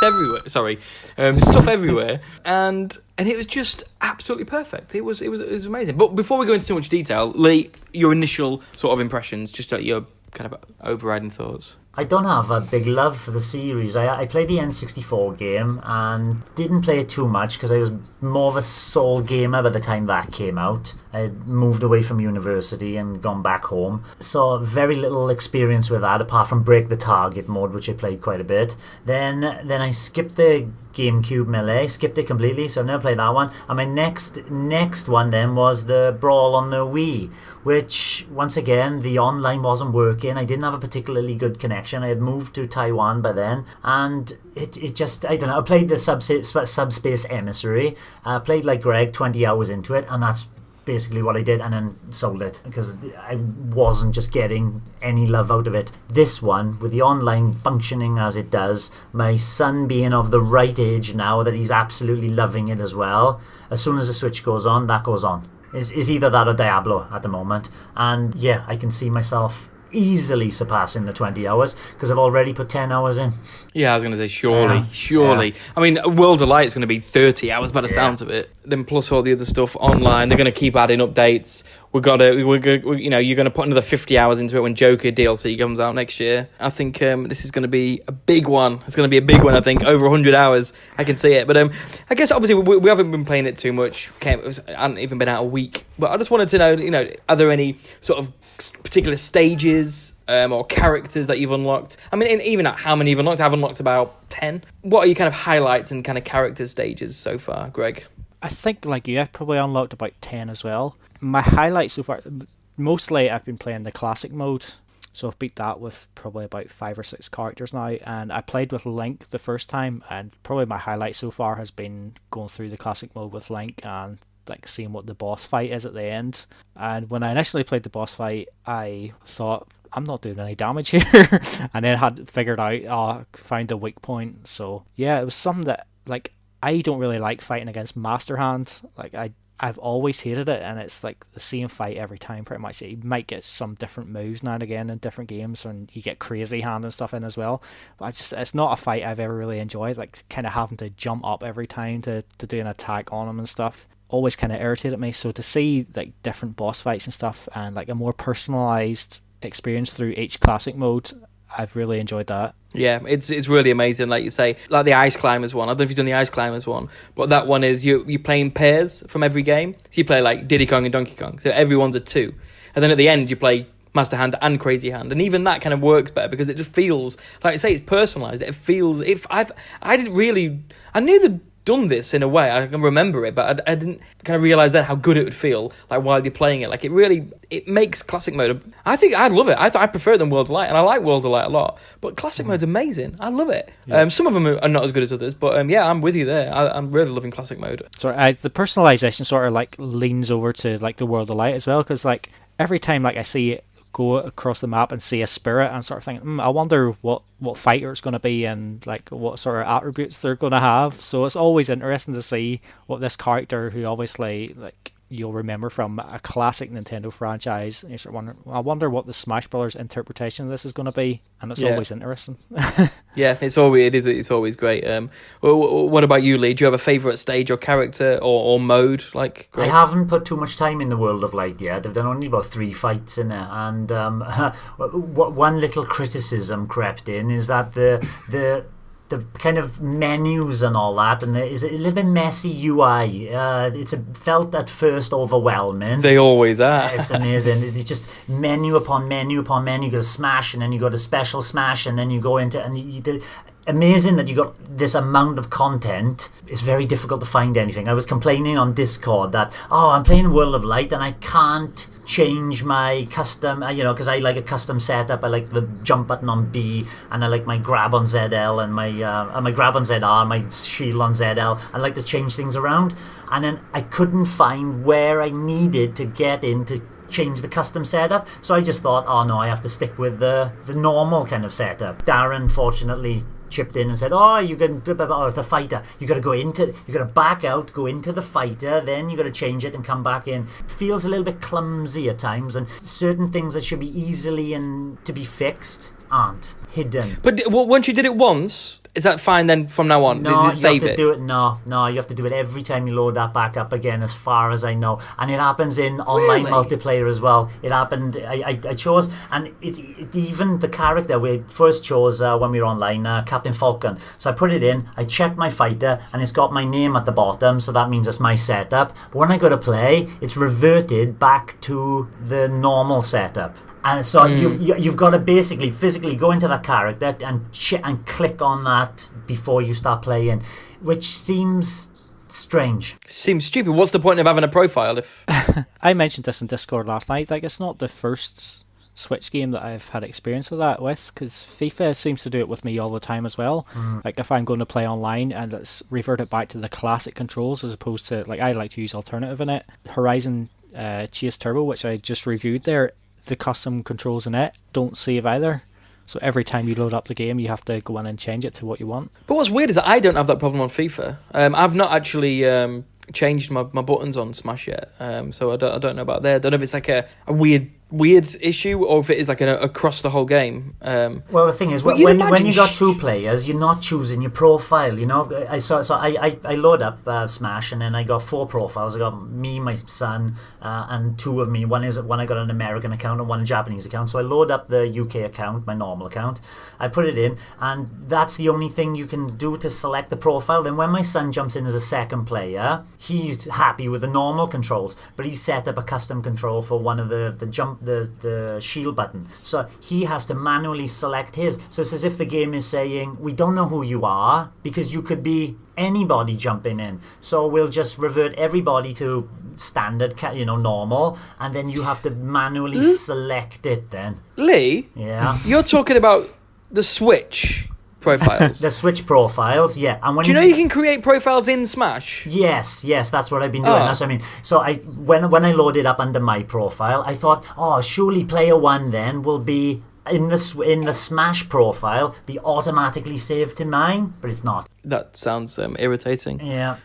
everywhere. Sorry. Stuff everywhere. And it was just absolutely perfect. It was amazing. But before we go into too much detail, Lee, your initial sort of impressions, just like your kind of overriding thoughts. I don't have a big love for the series. I played the N64 game and didn't play it too much because I was more of a sole gamer by the time that came out. I had moved away from university and gone back home. So very little experience with that apart from Break the Target mode, which I played quite a bit. Then I skipped the GameCube Melee, skipped it completely, so I've never played that one. And my next one then was the Brawl on the Wii, which, once again, the online wasn't working. I didn't have a particularly good connection. I had moved to Taiwan by then, and it just, I don't know, I played the Subspace Emissary, played like Greg, 20 hours into it, and that's basically what I did, and then sold it because I wasn't just getting any love out of it. This one, with the online functioning as it does, my son being of the right age now that he's absolutely loving it as well, as soon as the Switch goes on, that goes on. Is either that or Diablo at the moment, and yeah, I can see myself easily surpassing the 20 hours because I've already put 10 hours in. Yeah, I was going to say surely. Yeah. I mean, World of Light is going to be 30 hours by the sounds of it. Then plus all the other stuff online, they're going to keep adding you're going to put another 50 hours into it when Joker DLC comes out next year. I think this is going to be a big one. It's going to be a big one, I think, over 100 hours. I can see it. But I guess, obviously, we haven't been playing it too much. I haven't even been out a week. But I just wanted to know, are there any sort of particular stages or characters that you've unlocked? I mean, even at how many you've unlocked? I've unlocked about 10. What are your kind of highlights and kind of character stages so far, Greg? I think, like you, I've probably unlocked about 10 as well. My highlights so far, mostly I've been playing the classic mode, so I've beat that with probably about 5 or 6 characters now, and I played with Link the first time, and probably my highlight so far has been going through the classic mode with Link and like seeing what the boss fight is at the end. And when I initially played the boss fight, I thought, I'm not doing any damage here, and then had figured out, found a weak point. So yeah, it was something that, like, I don't really like fighting against Master Hand. Like, I I've always hated it, and it's like the same fight every time pretty much. You might get some different moves now and again in different games, and you get crazy hand and stuff in as well, but it's not a fight I've ever really enjoyed, like kind of having to jump up every time to do an attack on him and stuff. Always kind of irritated me. So to see like different boss fights and stuff, and like a more personalized experience through each classic mode, I've really enjoyed that. Yeah, it's really amazing, like you say. Like the Ice Climbers one. I don't know if you've done the Ice Climbers one, but that one is you playing pairs from every game. So you play like Diddy Kong and Donkey Kong. So everyone's a 2. And then at the end you play Master Hand and Crazy Hand. And even that kind of works better because it just feels, like I say, it's personalised. It feels, I knew they'd done this in a way, I can remember it, but I didn't kind of realise then how good it would feel like while you're playing it. Like it makes classic mode, I think I'd love it. I prefer it than World of Light, and I like World of Light a lot, but classic mode's amazing. I love it. Yeah. Some of them are not as good as others, but yeah, I'm with you there. I'm really loving classic mode. So the personalisation sort of like leans over to like the World of Light as well, because like every time like I see it go across the map and see a spirit and sort of think, I wonder what fighter it's going to be and like what sort of attributes they're going to have. So it's always interesting to see what this character, who obviously like you'll remember from a classic Nintendo franchise, you sort of wonder, I wonder what the Smash Brothers interpretation of this is going to be, and it's always interesting. Yeah, it's always great. What about you, Lee? Do you have a favourite stage or character or mode? Like, I haven't put too much time in the World of Light yet. I've done only about 3 fights in it, and one little criticism crept in is that the kind of menus and all that, and there is a little bit messy UI. It's felt at first overwhelming. They always are. It's amazing. It's just menu upon menu upon menu. You go to smash, and then you go to special smash, and then you go into amazing that you got this amount of content. It's very difficult to find anything. I was complaining on Discord that I'm playing World of Light and I can't change my custom, because I like a custom setup. I like the jump button on B, and I like my grab on ZL and my grab on ZR and my shield on ZL. I like to change things around, and then I couldn't find where I needed to get in to change the custom setup. So I just thought, no, I have to stick with the normal kind of setup. Darren fortunately chipped in and said, you can, the fighter, you got to back out, go into the fighter, then you got to change it and come back in. It feels a little bit clumsy at times, and certain things that should be easily and to be fixed aren't hidden. But once you did it once, is that fine then from now on? No, Does it save you have to it? do it. No, you have to do it every time you load that back up again, as far as I know. And it happens in online multiplayer as well. It happened, I chose, and it even the character we first chose when we were online, Captain Falcon. So I put it in, I checked my fighter, and it's got my name at the bottom, so that means it's my setup. But when I go to play, it's reverted back to the normal setup. And so you've got to basically physically go into that character and click on that before you start playing, which seems strange. Seems stupid. What's the point of having a profile if... I mentioned this in Discord last night. Like, it's not the first Switch game that I've had experience of that with, because FIFA seems to do it with me all the time as well. Like, if I'm going to play online and it's reverted back to the classic controls as opposed to, like, I like to use alternative in it. Horizon Chase Turbo, which I just reviewed there, the custom controls in it don't save either. So every time you load up the game, you have to go in and change it to what you want. But what's weird is that I don't have that problem on FIFA. I've not actually changed my buttons on Smash yet. So I don't know about there. I don't know if it's like a weird issue or if it is like across the whole game. Well, the thing is, when you got 2 players, you're not choosing your profile. I load up Smash, and then I got 4 profiles. I got me, my son, and 2 of me. One I got an American account and one a Japanese account. So I load up the UK account, my normal account. I put it in, and that's the only thing you can do to select the profile. Then when my son jumps in as a second player, he's happy with the normal controls, but he's set up a custom control for one of the shield button. So he has to manually select his. So it's as if the game is saying, we don't know who you are because you could be anybody jumping in. So we'll just revert everybody to standard, normal, and then you have to manually select it then. Lee? Yeah? You're talking about the Switch profiles. The Switch profiles, yeah. And when do you know you can create profiles in Smash? Yes, that's what I've been doing. That's what I mean. So when I loaded up under my profile, I thought, surely player 1 then will be in the Smash profile be automatically saved to mine, but it's not. That sounds irritating. Yeah.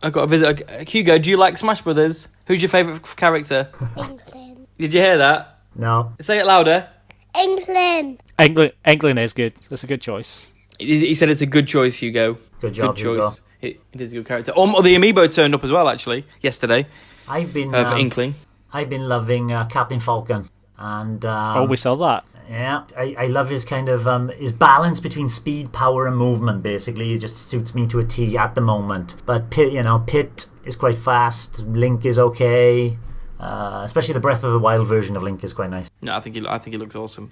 I've got a visitor. Hugo, do you like Smash Brothers? Who's your favourite character? England. Did you hear that? No. Say it louder. England. England is good. That's a good choice. He said it's a good choice, Hugo. Good job, Good choice. Hugo. It is a good character. The amiibo turned up as well, actually, yesterday. I've been Of Inkling. I've been loving Captain Falcon, and We saw that. yeah, I love his kind of his balance between speed, power, and movement. Basically, it just suits me to a T at the moment. But Pit is quite fast. Link is okay. Especially the Breath of the Wild version of Link is quite nice. No, I think he looks awesome.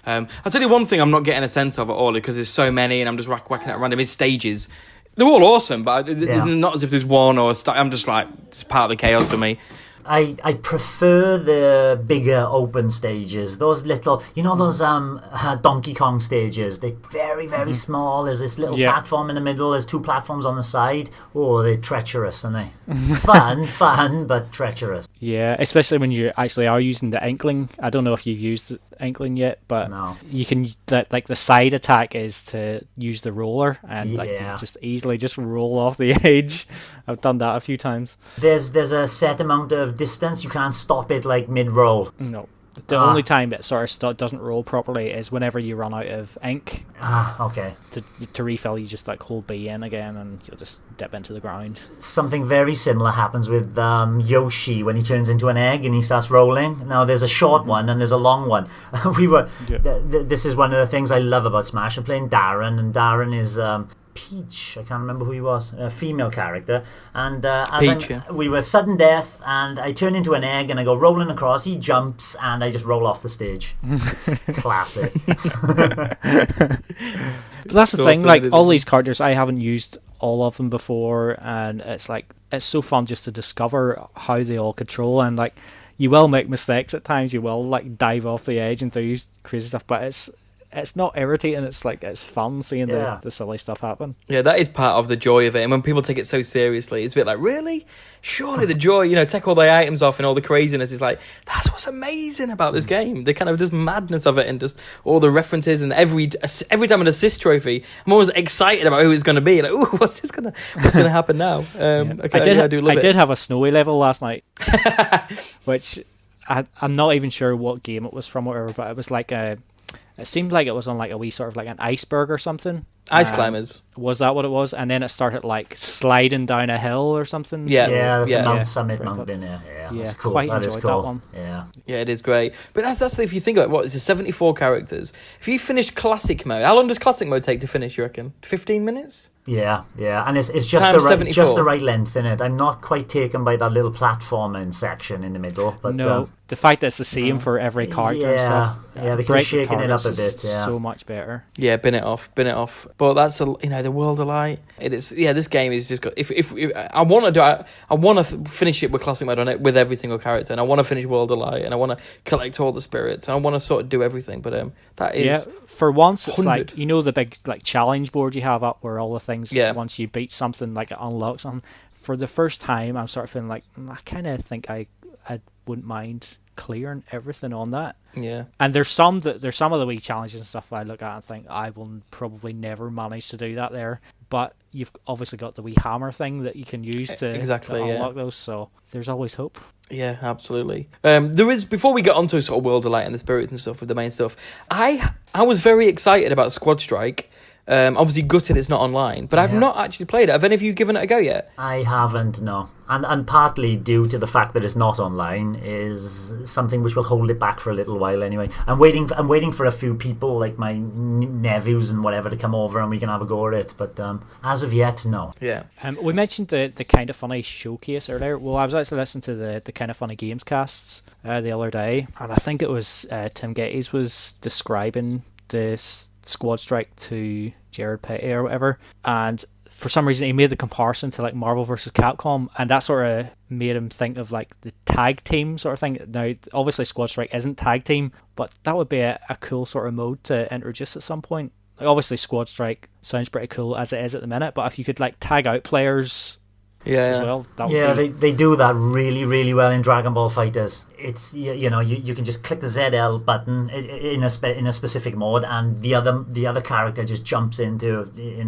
I'll tell you one thing I'm not getting a sense of at all, because there's so many and I'm just whacking at random. His stages, they're all awesome, but it's not as if there's one or I'm just like, it's part of the chaos for me. I prefer the bigger open stages. Those little, those Donkey Kong stages. They're very, very small. There's this little platform in the middle. There's 2 platforms on the side. Oh, they're treacherous, aren't they? Fun, but treacherous. Yeah, especially when you actually are using the Inkling. I don't know if you've used Inkling yet, but No. you can, like the side attack is to use the roller and you just easily just roll off the edge. I've done that a few times. There's a set amount of distance. You can't stop it like mid-roll. No. The only time it sort of doesn't roll properly is whenever you run out of ink. Okay. To refill, you just like hold B in again and you'll just dip into the ground. Something very similar happens with Yoshi when he turns into an egg and he starts rolling. Now there's a short one and there's a long one. This is one of the things I love about Smash. I'm playing Darren, and Darren is Peach, I can't remember who he was, a female character, and we were sudden death, and I turn into an egg and I go rolling across, he jumps and I just roll off the stage. Classic. But that's the thing, like all these characters, I haven't used all of them before, and it's so fun just to discover how they all control, and like you will make mistakes at times, you will like dive off the edge and do crazy stuff, but it's not irritating, it's fun seeing the silly stuff happen. Yeah, that is part of the joy of it. And when people take it so seriously, it's a bit like, really? Surely the joy, take all the items off and all the craziness is like, that's what's amazing about this game. The kind of just madness of it and just all the references, and every time an assist trophy, I'm always excited about who it's going to be. Like, ooh, what's going to happen now? I did have a snowy level last night, which I'm not even sure what game it was from or whatever, but it was like it seemed like it was on like a wee sort of like an iceberg or something. Ice climbers. Was that what it was? And then it started like sliding down a hill or something. There's a Mount Summit mountain there. Yeah, that's cool. Quite that enjoyed is cool. that one. Yeah, it is great. But that's if you think about it, it's 74 characters. If you finished classic mode, how long does classic mode take to finish, you reckon? 15 minutes? Yeah, and it's just the right length in it. I'm not quite taken by that little platforming section in the middle. But no, the fact that it's the same for every character and stuff. Yeah, they keep shaking it up a bit. Yeah, so much better. Yeah, bin it off. But that's the World of Light. It is. Yeah, this game is just got. If I want to do, I want to finish it with classic mode on it with every single character, and I want to finish World of Light, and I want to collect all the spirits, and I want to sort of do everything. But that is for once, it's 100. like the big like challenge board you have up where all the things. Once you beat something, like it unlocks something. For the first time, I'm sort of feeling like I kind of think I wouldn't mind clearing everything on that. Yeah. And there's some of the wee challenges and stuff I look at and think I will probably never manage to do that there. But you've obviously got the wee hammer thing that you can use to unlock those. So there's always hope. Yeah, absolutely. There is, before we get onto sort of World of Light and the spirits and stuff with the main stuff, I was very excited about Squad Strike. Obviously gutted it's not online, but I've not actually played it. Have any of you given it a go yet? I haven't, no. And partly due to the fact that it's not online is something which will hold it back for a little while anyway. I'm waiting for a few people like my nephews and whatever to come over and we can have a go at it. But as of yet, no. Yeah. We mentioned the Kind of Funny showcase earlier. Well, I was actually listening to the Kind of Funny games casts the other day, and I think it was Tim Geddes was describing this Squad Strike to Jared Petty or whatever, and for some reason he made the comparison to like Marvel vs. Capcom, and that sort of made him think of like the tag team sort of thing. Now obviously Squad Strike isn't tag team, but that would be a cool sort of mode to introduce at some point. Like obviously Squad Strike sounds pretty cool as it is at the minute, but if you could like tag out players as Yeah. well. That Yeah, would be, they do that really, really well in Dragon Ball Fighters. It's you can just click the ZL button in a specific mode, and the other character just jumps in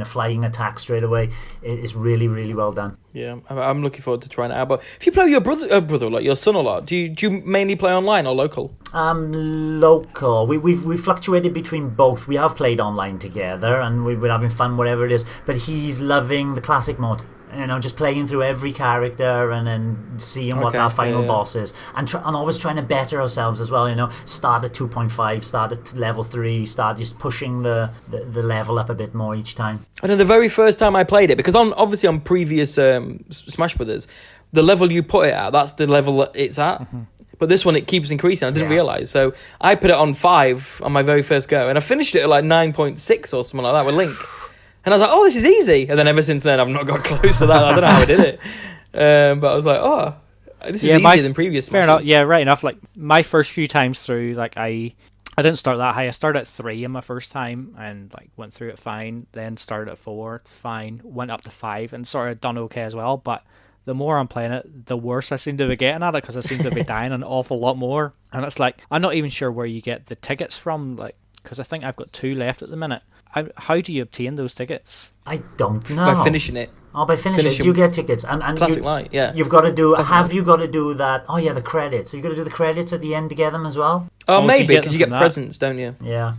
a flying attack straight away. It's really, really well done. Yeah, I'm looking forward to trying it out. But if you play with your brother, like your son a lot, do you mainly play online or local? Local. We've fluctuated between both. We have played online together, and we're having fun, whatever it is. But he's loving the classic mode. Just playing through every character and then seeing what that final boss is, and always trying to better ourselves as well. Start at 2.5, start at level 3, start just pushing the level up a bit more each time. I know the very first time I played it, because obviously on previous Smash Brothers, the level you put it at, that's the level that it's at. Mm-hmm. But this one, it keeps increasing. I didn't realise. So I put it on 5 on my very first go, and I finished it at like 9.6 or something like that with Link. And I was like, oh, this is easy. And then ever since then, I've not got close to that. I don't know how I did it. But I was like, oh, this is easier than previous Smashes. Fair enough. Yeah, right enough. Like, my first few times through, like, I didn't start that high. I started at 3 in my first time and, like, went through it fine. Then started at 4, fine. Went up to 5 and sort of done okay as well. But the more I'm playing it, the worse I seem to be getting at it, because I seem to be dying an awful lot more. And it's like, I'm not even sure where you get the tickets from, like, because I think I've got 2 left at the minute. How do you obtain those tickets? I don't know. By finishing it. Oh, by finishing it, you get tickets. And Classic Light, yeah. You've got to do. Classic have Light. you got to do that? Oh yeah, the credits. So you got to do the credits at the end to get them as well. Oh, do maybe, you get because them you get from that? presents, don't you? Yeah.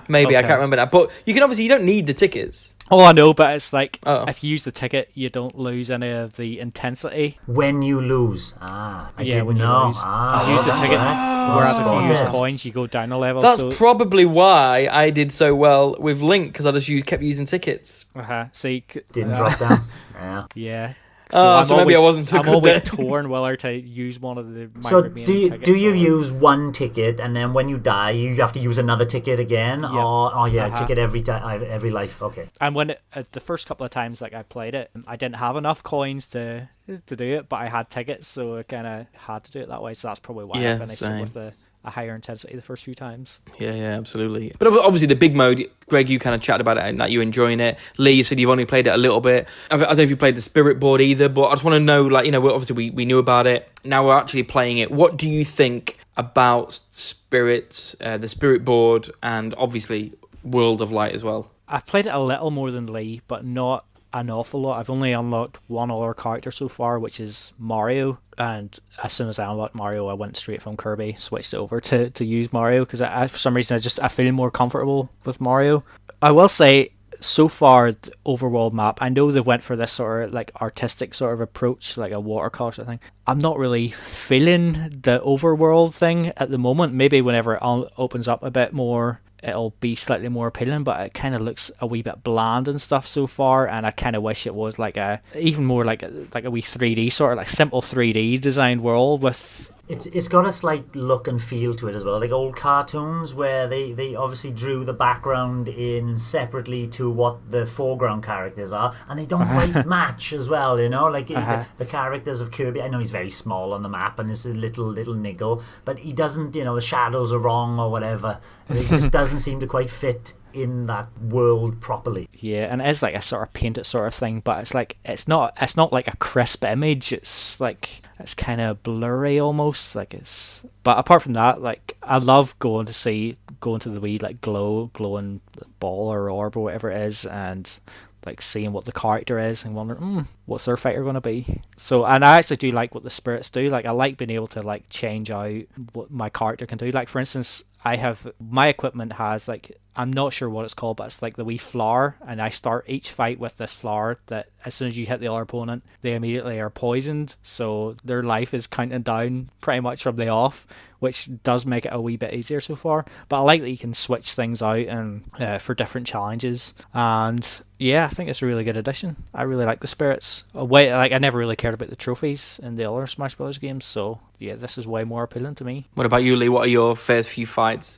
Maybe, I Okay. can't remember that. But you don't need the tickets. Oh, I know, but it's like, Oh. if you use the ticket, you don't lose any of the intensity. When you lose. I didn't when you know. lose. Use the ticket. Whereas if you use spotted. coins, you go down a level. That's so, probably why I did so well with Link, because I just kept using tickets. See, Didn't drop down. Yeah. yeah. So maybe I wasn't so I'm good always there. torn whether to use one of the So remaining tickets. do you or- use one ticket, and then when you die you have to use another ticket again? Yep. Ticket every life. Okay. And when the first couple of times like I played it, I didn't have enough coins to do it, but I had tickets, so I kind of had to do it that way. So that's probably why I finished it with a higher intensity the first few times. Yeah, absolutely. But obviously the big mode, Greg, you kind of chatted about it and that you're enjoying it. Lee, you said you've only played it a little bit. I don't know if you played the Spirit board either, but I just want to know, like, obviously we knew about it. Now we're actually playing it. What do you think about Spirits, the Spirit board, and obviously World of Light as well? I've played it a little more than Lee, but not an awful lot. I've only unlocked one other character so far, which is Mario, and as soon as I unlocked Mario, I went straight from Kirby, switched it over to use Mario, because for some reason I feel more comfortable with Mario. I will say, so far, the overworld map, I know they went for this sort of like artistic sort of approach, like a watercolor sort of thing. I'm not really feeling the overworld thing at the moment. Maybe whenever it opens up a bit more, it'll be slightly more appealing, but it kind of looks a wee bit bland and stuff so far, and I kind of wish it was like even more like a wee 3D sort of like simple 3D designed world with. It's got a slight look and feel to it as well, like old cartoons where they obviously drew the background in separately to what the foreground characters are, and they don't quite match as well, like the characters of Kirby. I know he's very small on the map and is a little niggle, but he doesn't, the shadows are wrong or whatever. It just doesn't seem to quite fit in that world properly. Yeah, and it is like a sort of painted sort of thing, but it's like it's not like a crisp image. It's like it's kind of blurry almost. But apart from that, like I love going to the wee like glowing ball or orb or whatever it is, and like seeing what the character is and wondering, what's their fighter going to be. So, and I actually do like what the spirits do. Like I like being able to like change out what my character can do. Like for instance, my equipment has like, I'm not sure what it's called, but it's like the wee flower, and I start each fight with this flower that as soon as you hit the other opponent, they immediately are poisoned, so their life is counting down pretty much from the off, which does make it a wee bit easier so far. But I like that you can switch things out and for different challenges, and yeah, I think it's a really good addition. I really like the spirits. I never really cared about the trophies in the other Smash Brothers games, so yeah, this is way more appealing to me. What about you, Lee? What are your first few fights?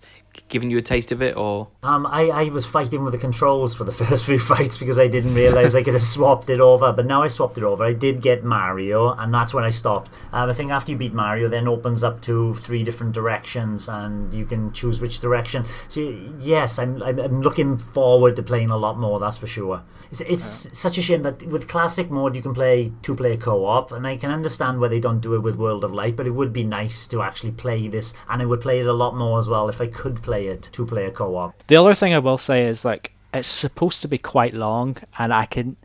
giving you a taste of it, or? I was fighting with the controls for the first few fights because I didn't realise I could have swapped it over, but now I swapped it over. I did get Mario, and that's when I stopped. I think after you beat Mario, then opens up to 3 different directions, and you can choose which direction. So yes, I'm looking forward to playing a lot more, that's for sure. It's such a shame that with classic mode you can play 2-player co-op, and I can understand why they don't do it with World of Light, but it would be nice to actually play this, and I would play it a lot more as well if I could play it 2-player co-op. The other thing I will say is, like, it's supposed to be quite long, and I can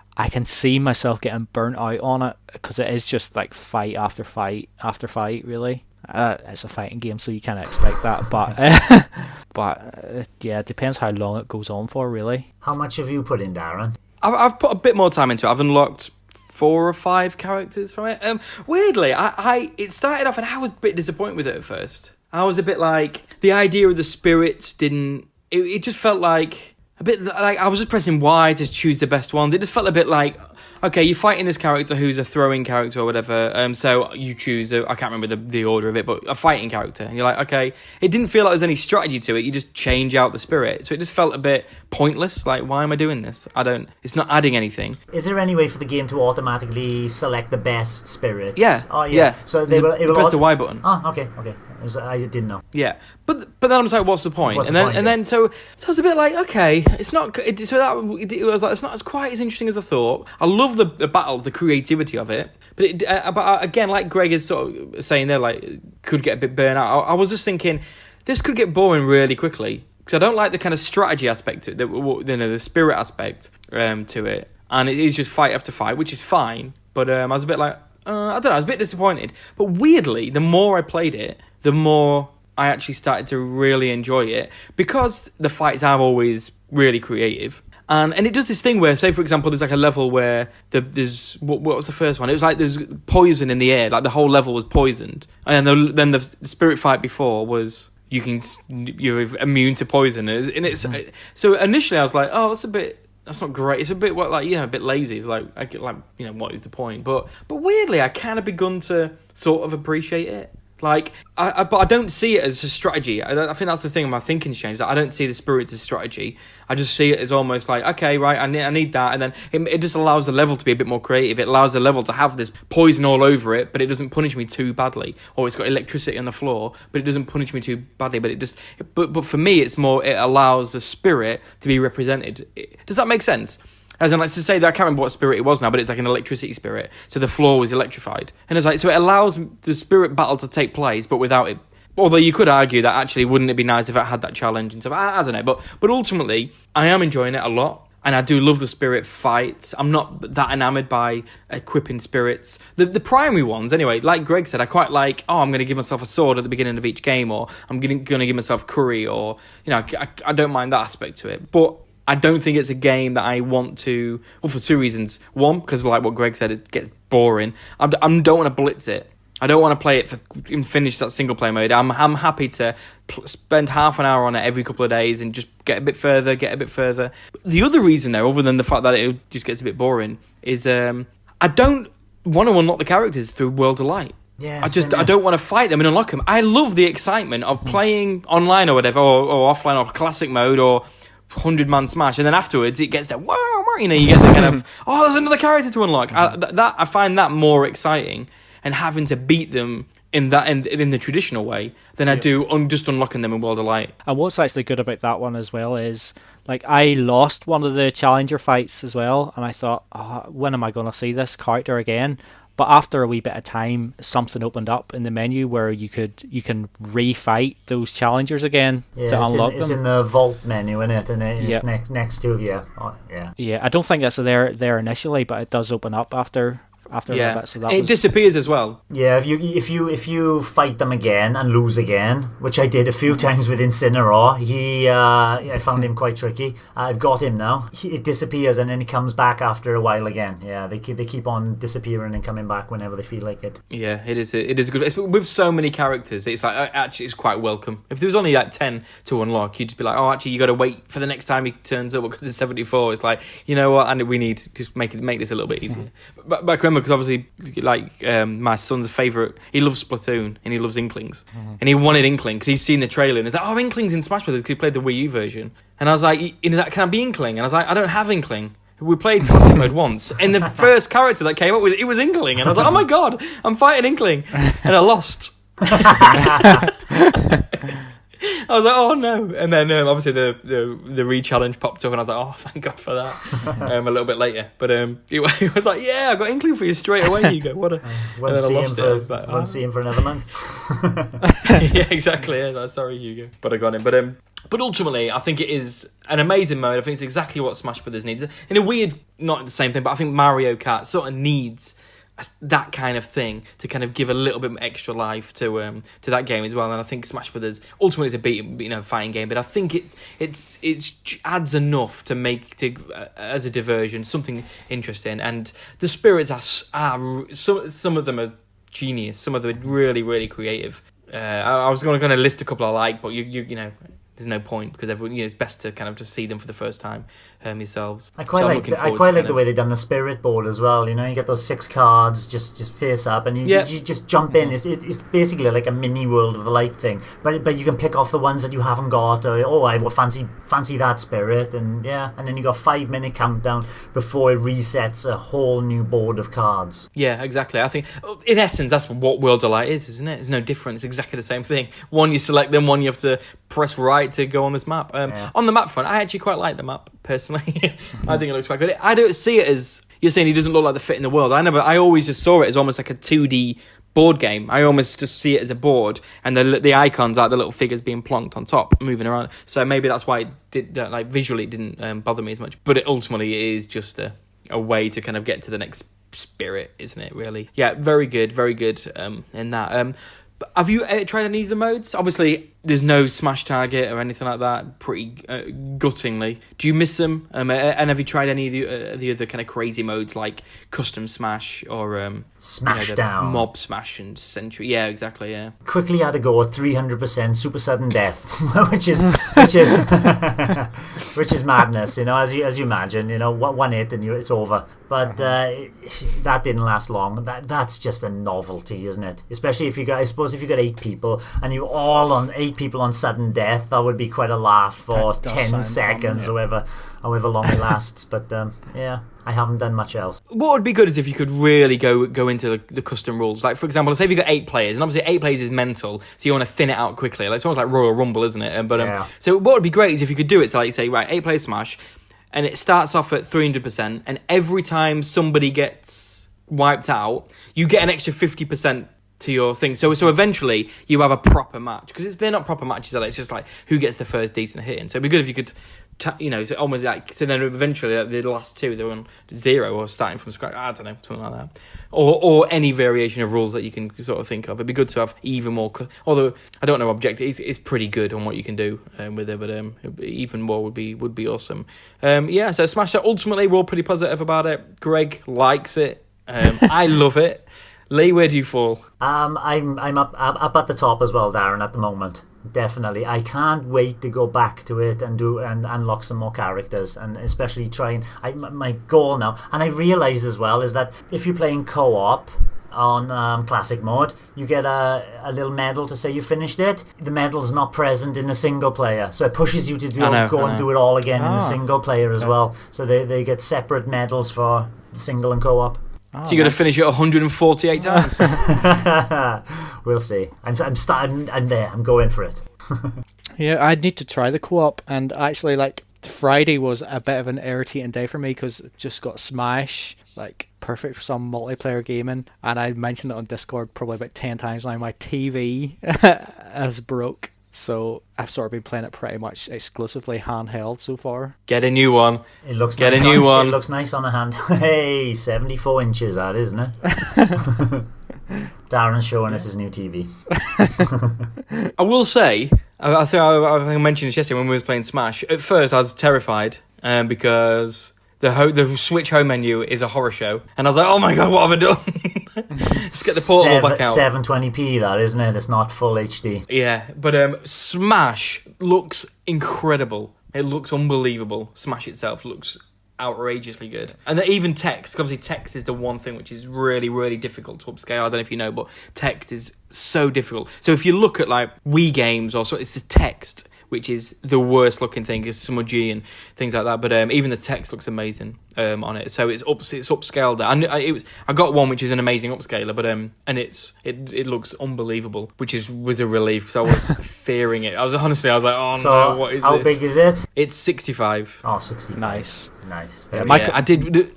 see myself getting burnt out on it because it is just like fight after fight after fight, really. It's a fighting game, so you kind of expect that, but yeah, it depends how long it goes on for, really. How much have you put in, Darren? I've put a bit more time into it. I've unlocked 4 or 5 characters from it. Weirdly, it started off and I was a bit disappointed with it at first. I was a bit like, the idea of the spirits didn't... It just felt like... A bit like I was just pressing Y to choose the best ones. It just felt a bit like, okay, you're fighting this character who's a throwing character or whatever. So you choose I can't remember the order of it, but a fighting character, and you're like, okay. It didn't feel like there's any strategy to it. You just change out the spirit, so it just felt a bit pointless. Like, why am I doing this? It's not adding anything. Is there any way for the game to automatically select the best spirits? Yeah. Oh yeah. So it will press the Y button. Oh, okay. I didn't know. Yeah, but then I was like, what's the point? So I was a bit like, okay, it's not. It was like, it's not as quite as interesting as I thought. I love the battle, the creativity of it, but again, like Greg is sort of saying there, like, could get a bit burnt out. I was just thinking, this could get boring really quickly because I don't like the kind of strategy aspect to it, the spirit aspect to it, and it is just fight after fight, which is fine. But I was a bit like, I don't know, I was a bit disappointed. But weirdly, the more I played it, the more I actually started to really enjoy it, because the fights are always really creative. And it does this thing where, say, for example, there's like a level where there's... What was the first one? It was like there's poison in the air. Like the whole level was poisoned. And then the spirit fight before was you're immune to poison. And it's so initially I was like, oh, that's not great. It's a bit a bit lazy. It's like, I get like, what is the point? But weirdly, I kind of begun to sort of appreciate it. Like, but I don't see it as a strategy. I think that's the thing. My thinking's changed. I don't see the spirits as strategy. I just see it as almost like, okay, right, I need that, and then it just allows the level to be a bit more creative. It allows the level to have this poison all over it, but it doesn't punish me too badly. Or it's got electricity on the floor, but it doesn't punish me too badly. But for me, it's more, it allows the spirit to be represented. Does that make sense? As in, like, to say that, I can't remember what spirit it was now, but it's like an electricity spirit. So the floor was electrified. And it's like, so it allows the spirit battle to take place, but without it. Although you could argue that actually, wouldn't it be nice if it had that challenge and stuff? I don't know. But ultimately, I am enjoying it a lot. And I do love the spirit fights. I'm not that enamoured by equipping spirits. The primary ones, anyway, like Greg said, I quite like, I'm going to give myself a sword at the beginning of each game, or I'm going to give myself curry, or, I don't mind that aspect to it. But I don't think it's a game that I want to... Well, for 2 reasons. One, because like what Greg said, it gets boring. I don't want to blitz it. I don't want to play it and finish that single player mode. I'm happy to spend half an hour on it every couple of days and just get a bit further. The other reason, though, other than the fact that it just gets a bit boring, is I don't want to unlock the characters through World of Light. Yeah, I don't want to fight them and unlock them. I love the excitement of playing online or whatever, or offline, or classic mode, or 100-man smash, and then afterwards it gets there. You get the kind of, there's another character to unlock. I find that more exciting, and having to beat them in the traditional way than I do just unlocking them in World of Light. And what's actually good about that one as well is, like, I lost one of the challenger fights as well, and I thought, when am I going to see this character again? But after a wee bit of time, something opened up in the menu where you can refight those challengers again to unlock them. It's in the vault menu, isn't it? And it's next to it, Yeah, I don't think it's there initially, but it does open up after a little bit. So it disappears as well. Yeah, if you fight them again and lose again, which I did a few times with Incineroar, I found him quite tricky. I've got him now. It disappears and then he comes back after a while again. Yeah, they keep on disappearing and coming back whenever they feel like it. Yeah, it is good. With so many characters, it's like, actually, it's quite welcome. If there was only like 10 to unlock, you'd just be like, actually, you got to wait for the next time he turns up because it's 74. It's like, you know what, and we need to just make this a little bit easier. But I remember because obviously, like, my son's favourite, he loves Splatoon and he loves Inklings. And he wanted Inkling because he's seen the trailer and he's like, oh, Inkling's in Smash Brothers because he played the Wii U version. And I was like, can I be Inkling? And I was like, I don't have Inkling. We played Classic Mode once, and the first character that came up with it was Inkling. And I was like, oh my god, I'm fighting Inkling. And I lost. I was like, oh no. And then obviously the re-challenge popped up and I was like, oh, thank God for that. A little bit later. But he was like, yeah, I got Inkling for you straight away. You go, what a... Won't see him for another month. Yeah, exactly. Yeah, like, sorry, Hugo. But I got him. But ultimately, I think it is an amazing mode. I think it's exactly what Smash Brothers needs. In a weird, not the same thing, but I think Mario Kart sort of needs that kind of thing to kind of give a little bit extra life to that game as well. And I think Smash Brothers ultimately is a fighting game, but I think it adds enough to make as a diversion something interesting. And the spirits are some of them are genius, some of them are really, really creative. I was going to list a couple I like, but you know. There's no point because everyone, it's best to kind of just see them for the first time yourselves. I quite like the way they've done the spirit board as well. You get those 6 cards just face up and you just jump in. It's basically like a mini World of the Light thing, but you can pick off the ones that you haven't got. Or I fancy that spirit, and then you got 5-minute countdown before it resets a whole new board of cards. Yeah, exactly. I think in essence that's what World of Light is, isn't it? There's no difference. It's exactly the same thing. One you select them, one you have to press right to go on this map. On the map front, I actually quite like the map personally. I think it looks quite good. I don't see it as you're saying he doesn't look like the fit in the world. I always just saw it as almost like a 2D board game. I almost just see it as a board and the icons are the little figures being plonked on top, moving around. So maybe that's why it did visually it didn't bother me as much. But it ultimately is just a way to kind of get to the next spirit, isn't it? Really, yeah, very good in that. Have you tried any of the modes? Obviously, there's no smash target or anything like that. Pretty guttingly. Do you miss them? And have you tried any of the other kind of crazy modes like custom smash or Smashdown, mob smash and century? Yeah, exactly. Yeah. Quickly had to go at 300% super sudden death, which is which is madness. As you imagine, one hit and it's over. But that didn't last long. That's just a novelty, isn't it? Especially if you got 8 people and you all on 8 people on sudden death, that would be quite a laugh for 10 seconds, however long it lasts. But I haven't done much else. What would be good is if you could really go into the custom rules. Like, for example, say if you've got 8 players, and obviously 8 players is mental, so you want to thin it out quickly. Like, it's almost like Royal Rumble, isn't it? So what would be great is if you could do it, so like you say, right, 8 player Smash, and it starts off at 300%, and every time somebody gets wiped out, you get an extra 50% to your thing. So eventually you have a proper match, because they're not proper matches, it's just like who gets the first decent hit in. So it'd be good if you could so almost like, so then eventually the last 2 they're on 0 or starting from scratch, I don't know, something like that, or any variation of rules that you can sort of think of. It'd be good to have even more, although I don't know, objective it's pretty good on what you can do with it, but even more would be awesome. So Smash That, ultimately we're all pretty positive about it. Greg likes it. I love it. Lee, where do you fall? I'm up at the top as well, Darren, at the moment. Definitely. I can't wait to go back to it and unlock some more characters, and especially my goal now, and I realised as well, is that if you're playing co-op on classic mode, you get a little medal to say you finished it. The medal's not present in the single player, so it pushes you to go and do it all again in the single player as well. So they get separate medals for single and co-op. So you're going to finish it 148 times? We'll see. I'm starting. I'm there. I'm going for it. Yeah, I'd need to try the co-op, and actually, Friday was a bit of an irritating day for me because it just got Smash, perfect for some multiplayer gaming, and I mentioned it on Discord probably about 10 times now. My TV is broke. So I've sort of been playing it pretty much exclusively handheld so far. Get a new one. It looks nice. It looks nice on the hand. Hey, 74 inches that, isn't it? Darren's showing us his new TV. I will say, I think I mentioned this yesterday when we were playing Smash. At first, I was terrified because the Switch home menu is a horror show, and I was like, "Oh my god, what have I done?" Let's get the portable back out. 720p, that, isn't it? It's not full HD. Yeah, but Smash looks incredible. It looks unbelievable. Smash itself looks outrageously good. And then even text, obviously text is the one thing which is really, really difficult to upscale. I don't know if you know, but text is so difficult. So if you look at like Wii games or so, it's the text which is the worst looking thing, is smudgy and things like that. But even the text looks amazing on it. So it's upscaled. I got one which is an amazing upscaler, but and it looks unbelievable, which was a relief because I was fearing it. I was like, oh no, what is this? How big is it? It's 65. Oh, 65. Nice. Very Yeah, I did.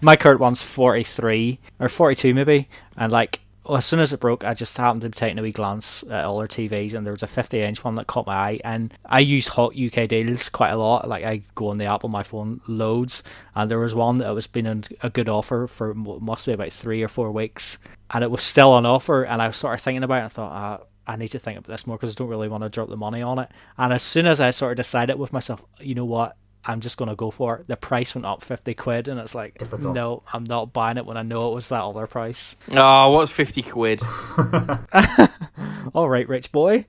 My current one's 43 or 42 maybe, and like, well, as soon as it broke, I just happened to be taking a wee glance at all our TVs, and there was a 50-inch one that caught my eye. And I use hot UK deals quite a lot. Like, I go on the app on my phone loads, and there was one that was been on a good offer for must be about 3 or 4 weeks, and it was still on offer. And I was sort of thinking about it, and I thought, I need to think about this more because I don't really want to drop the money on it. And as soon as I sort of decided with myself, you know what, I'm just going to go for it, the price went up 50 quid, and it's like, Typical. no, I'm not buying it when I know it was that other price. Oh, what's 50 quid? All right, rich boy.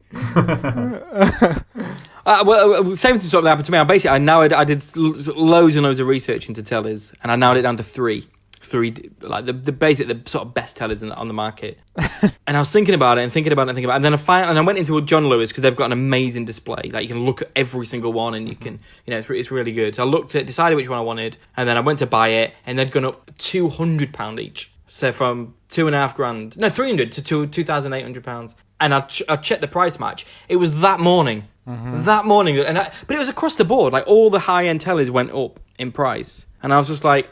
Well, same thing sort of happened to me. I did loads and loads of research into tellers, and I narrowed it down to three, like the sort of best tellers on the market. And I was thinking about it, and then I went into John Lewis because they've got an amazing display. Like, you can look at every single one, and you can, it's really good. So I looked at, decided which one I wanted, and then I went to buy it, and they'd gone up £200 each. So from £300 to £2,800. And I checked the price match. It was that morning. That morning, but it was across the board. Like, all the high end tellers went up in price, and I was just like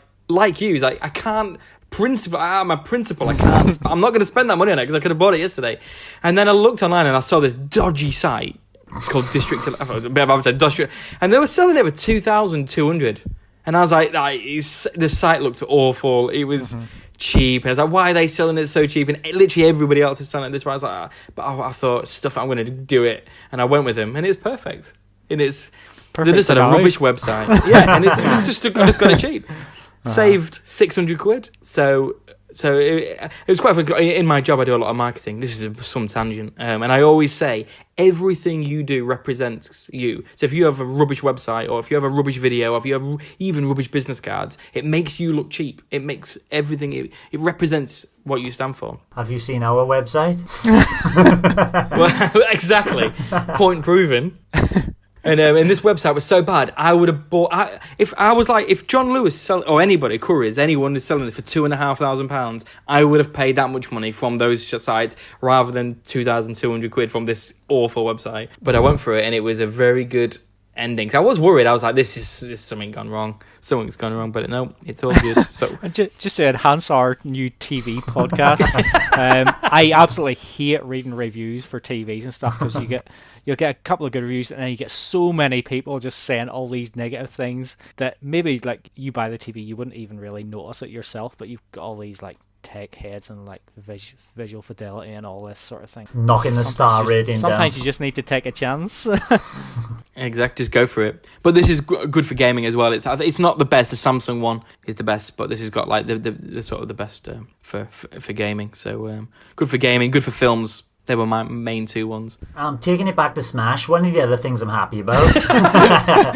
you, like, I can't. I'm a principal. I can't. I'm not going to spend that money on it because I could have bought it yesterday. And then I looked online and I saw this dodgy site called District, and they were selling it for 2,200. And I was like, the site looked awful. It was cheap, and I was like, why are they selling it so cheap? And literally everybody else is selling it this price. I was like, but I thought, stuff, I'm going to do it, and I went with them, and it's perfect. And it's Perfect. They just had a rubbish website. Yeah, and I just got it cheap. Saved 600 quid. So it was quite fun. In my job, I do a lot of marketing. This is some tangent. And I always say, everything you do represents you. So if you have a rubbish website, or if you have a rubbish video, or if you have even rubbish business cards, it makes you look cheap. It makes everything, it represents what you stand for. Have you seen our website? Well, exactly. Point proven. And this website was so bad, I would have bought. If John Lewis or anybody, couriers, anyone is selling it for £2,500, I would have paid that much money from those sites rather than 2,200 quid from this awful website. But I went for it, and it was a very good ending. So I was worried. I was like, this is something gone wrong. Something's gone wrong, but no, it's all good. So just to enhance our new TV podcast, I absolutely hate reading reviews for TVs and stuff, because you'll get a couple of good reviews, and then you get so many people just saying all these negative things that maybe, like, you buy the TV, you wouldn't even really notice it yourself, but you've got all these like tech heads and like visual fidelity and all this sort of thing. Knocking the star rating down. Sometimes you just need to take a chance. Exactly, just go for it. But this is good for gaming as well. It's not the best. The Samsung one is the best, but this has got like the sort of the best for gaming. So good for gaming, good for films. They were my main two ones. Taking it back to Smash, one of the other things I'm happy about.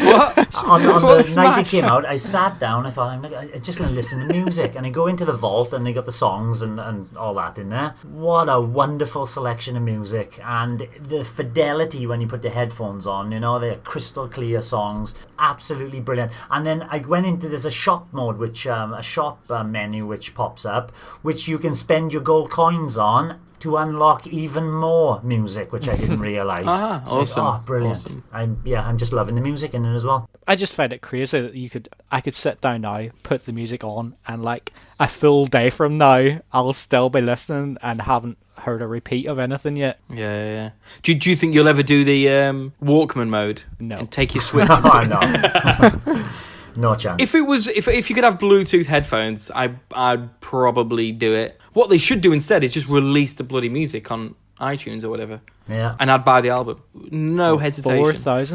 What? on the Smash? night it came out, I sat down, I thought, I'm just going to listen to music. And I go into the vault, and they got the songs and all that in there. What a wonderful selection of music. And the fidelity when you put the headphones on, they're crystal clear songs. Absolutely brilliant. And then I went into, there's a shop mode, a shop menu which pops up, which you can spend your gold coins on to unlock even more music, which I didn't realise. Awesome. Brilliant. Awesome. I'm just loving the music in it as well. I just find it crazy that I could sit down now, put the music on, and like a full day from now, I'll still be listening and haven't heard a repeat of anything yet. Yeah. Do you think you'll ever do the Walkman mode? No. And take your Switch? No. No chance. If you could have Bluetooth headphones, I'd probably do it. What they should do instead is just release the bloody music on iTunes or whatever. Yeah. And I'd buy the album. No hesitation.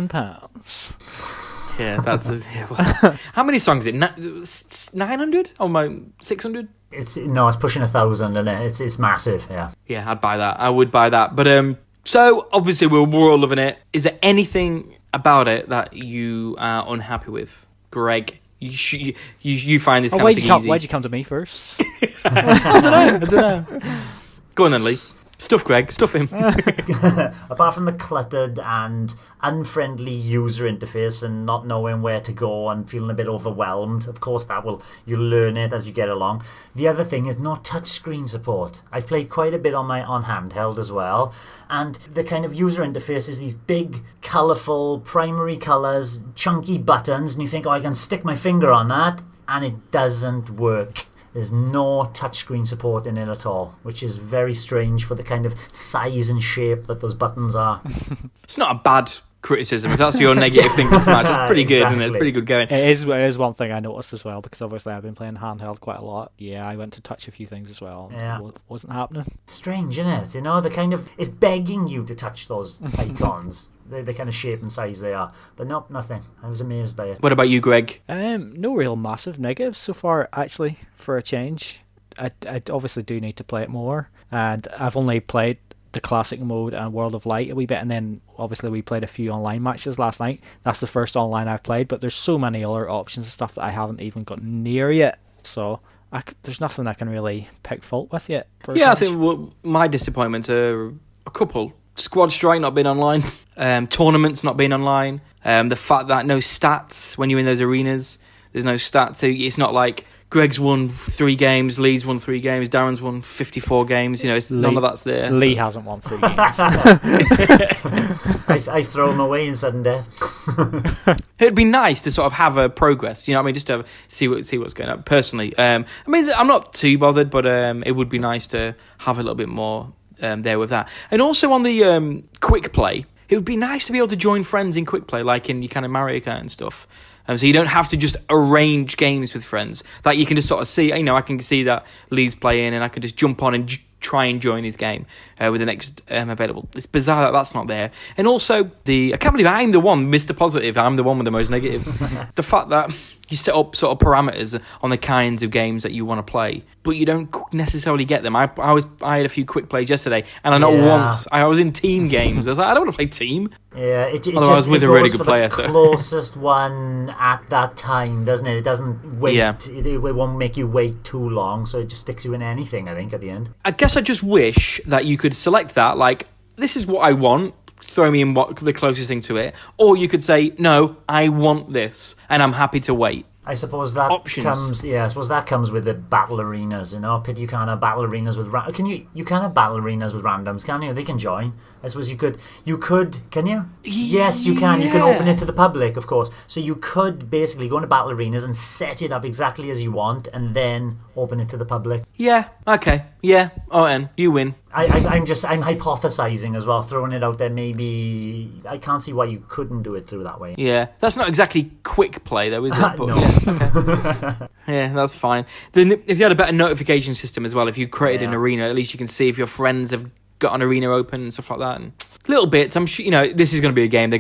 £4,000. Yeah, that's how many songs is it? 900 or 600? It's pushing 1,000, and it's massive. Yeah. Yeah, I'd buy that. I would buy that. But so obviously we're all loving it. Is there anything about it that you are unhappy with, Greg? You find this kind of why'd thing you come, easy. why'd you come to me first? I don't know. Go on then, Lee. Stuff Greg. Stuff him. Apart from the cluttered and unfriendly user interface and not knowing where to go and feeling a bit overwhelmed, of course you'll learn it as you get along. The other thing is no touchscreen support. I've played quite a bit on handheld as well, and the kind of user interface is these big, colourful, primary colours, chunky buttons, and you think, I can stick my finger on that, and it doesn't work. There's no touchscreen support in it at all, which is very strange for the kind of size and shape that those buttons are. It's not a bad criticism. If that's your negative thing to Smash, that's pretty good, isn't it? Pretty good going. It is one thing I noticed as well, because obviously I've been playing handheld quite a lot. Yeah, I went to touch a few things as well. Yeah. It wasn't happening. Strange, isn't it? You know, the kind of, it's begging you to touch those icons. The kind of shape and size they are. But nope, nothing. I was amazed by it. What about you, Greg? No real massive negatives so far, actually, for a change. I obviously do need to play it more, and I've only played the classic mode and World of Light a wee bit, and then obviously we played a few online matches last night. That's the first online I've played, but there's so many other options and stuff that I haven't even got near yet, so there's nothing I can really pick fault with yet. I think my disappointments are a couple. Squad Strike not being online, tournaments not being online, the fact that no stats when you're in those arenas. There's no stats. It's not like Greg's won 3 games, Lee's won 3 games, Darren's won 54 games. You know, none of that's there. Lee hasn't won 3 games. I throw him away in sudden death. It'd be nice to sort of have a progress. You know what I mean? Just to see what's going on. Personally, I mean, I'm not too bothered, but it would be nice to have a little bit more there with that. And also on the quick play, it would be nice to be able to join friends in quick play, like in your kind of Mario Kart and stuff. So you don't have to just arrange games with friends. That you can just sort of see, you know, I can see that Lee's playing and I can just jump on and try and join his game with the next available. It's bizarre that that's not there. And also, I can't believe I'm the one, Mr. Positive, I'm the one with the most negatives. The fact that you set up sort of parameters on the kinds of games that you want to play, but you don't necessarily get them. I had a few quick plays yesterday, and I was in team games. I was like, I don't want to play team. Yeah, it I was with a really good player. The closest one at that time, doesn't it? It doesn't wait. Yeah. It won't make you wait too long, so it just sticks you in anything, I think, at the end. I guess I just wish that you could select that, like, this is what I want, throw me in what the closest thing to it, or you could say, no, I want this, and I'm happy to wait. I suppose that comes with the battle arenas, you know. You can't have battle arenas with you can't have battle arenas with randoms, can you? They can join. I suppose you could, can you? Yes, you can. You can open it to the public, of course. So you could basically go into battle arenas and set it up exactly as you want, and then open it to the public. Yeah. Okay. Yeah. And you win. I'm hypothesizing as well, throwing it out there. Maybe I can't see why you couldn't do it through that way. Yeah, that's not exactly quick play though, is it? But, no. Yeah, okay. Yeah, that's fine. Then if you had a better notification system as well, if you created an arena, at least you can see if your friends have got an arena open and stuff like that. And little bits. I'm sure this is going to be a game. I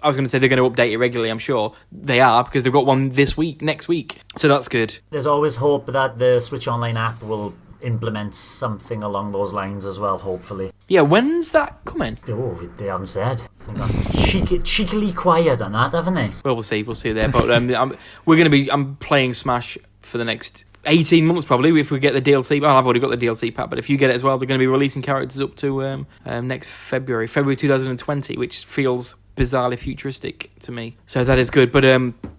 was going to say they're going to update it regularly. I'm sure they are, because they've got one next week. So that's good. There's always hope that the Switch Online app will implement something along those lines as well, hopefully. Yeah, when's that coming? Oh, they haven't said. Cheekily quiet on that, haven't they? Well, we'll see there. But I'm playing Smash for the next 18 months probably, if we get the DLC. Well, I've already got the DLC pack, but if you get it as well, they're going to be releasing characters up to next February 2020, which feels bizarrely futuristic to me. So that is good, but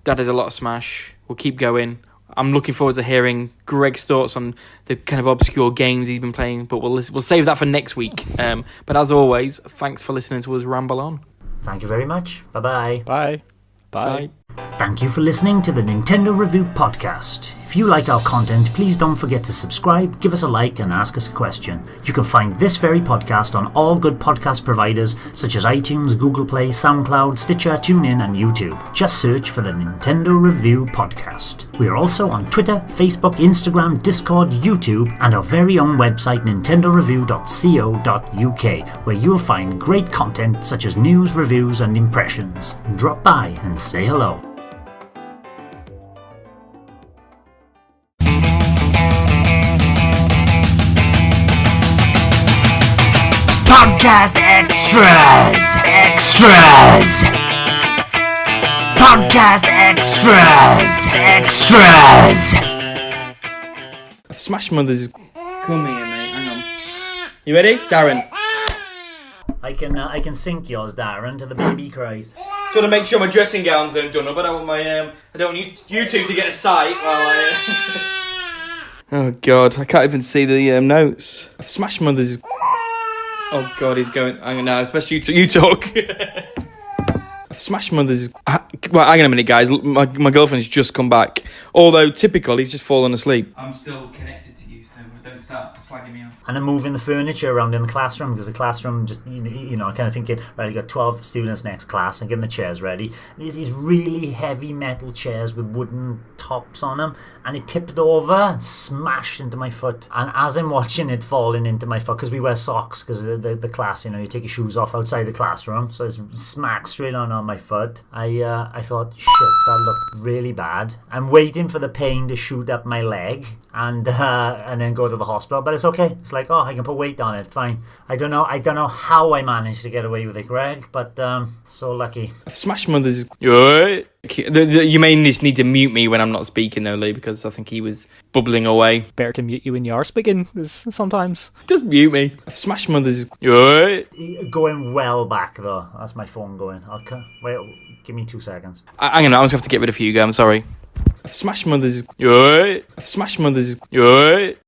that is a lot of Smash. We'll keep going. I'm looking forward to hearing Greg's thoughts on the kind of obscure games he's been playing, but we'll save that for next week. But as always, thanks for listening to us ramble on. Thank you very much. Bye-bye. Bye. Bye. Thank you for listening to the Nintendo Review Podcast. If you like our content, please don't forget to subscribe, give us a like, and ask us a question. You can find this very podcast on all good podcast providers such as iTunes, Google Play, SoundCloud, Stitcher, TuneIn, and YouTube. Just search for the Nintendo Review Podcast. We are also on Twitter, Facebook, Instagram, Discord, YouTube, and our very own website, nintendoreview.co.uk, where you'll find great content such as news, reviews, and impressions. Drop by and say hello. Podcast extras! Podcast extras! Extras! I've smashed mother's... Come here, mate. Hang on. You ready? Darren. I can sync yours, Darren, to the baby cries. Just want to make sure my dressing gowns aren't done up. I don't want I don't want you two to get a sight while I... Oh God, I can't even see the notes. I've smashed mother's... Oh God, he's going... Hang on now, especially you talk. I've smashed mother's... Well, hang on a minute, guys. My girlfriend's just come back. Although, typical, he's just fallen asleep. I'm still connected to you, so don't start slagging me off. And I'm moving the furniture around in the classroom because the classroom just, you know, kind of thinking, right, I got 12 students next class and getting the chairs ready. There's these really heavy metal chairs with wooden tops on them, and it tipped over and smashed into my foot. And as I'm watching it falling into my foot, because we wear socks because the class, you know, you take your shoes off outside the classroom, so it's smacked straight on my foot. I thought, shit, that looked really bad. I'm waiting for the pain to shoot up my leg and then go to the hospital, but it's okay. It's like, oh, I can put weight on it, fine. I don't know how I managed to get away with it, Greg, but so lucky. I've smashed mother's... You alright? You may just need to mute me when I'm not speaking though, Lee, because I think he was bubbling away. Better to mute you when you are speaking sometimes. Just mute me. I've smashed mother's... You alright? Going well back though. That's my phone going. Wait, give me 2 seconds. Hang on, I'm just going to have to get rid of Hugo, I'm sorry. I've smashed mother's... You alright? I've smashed mother's... You alright?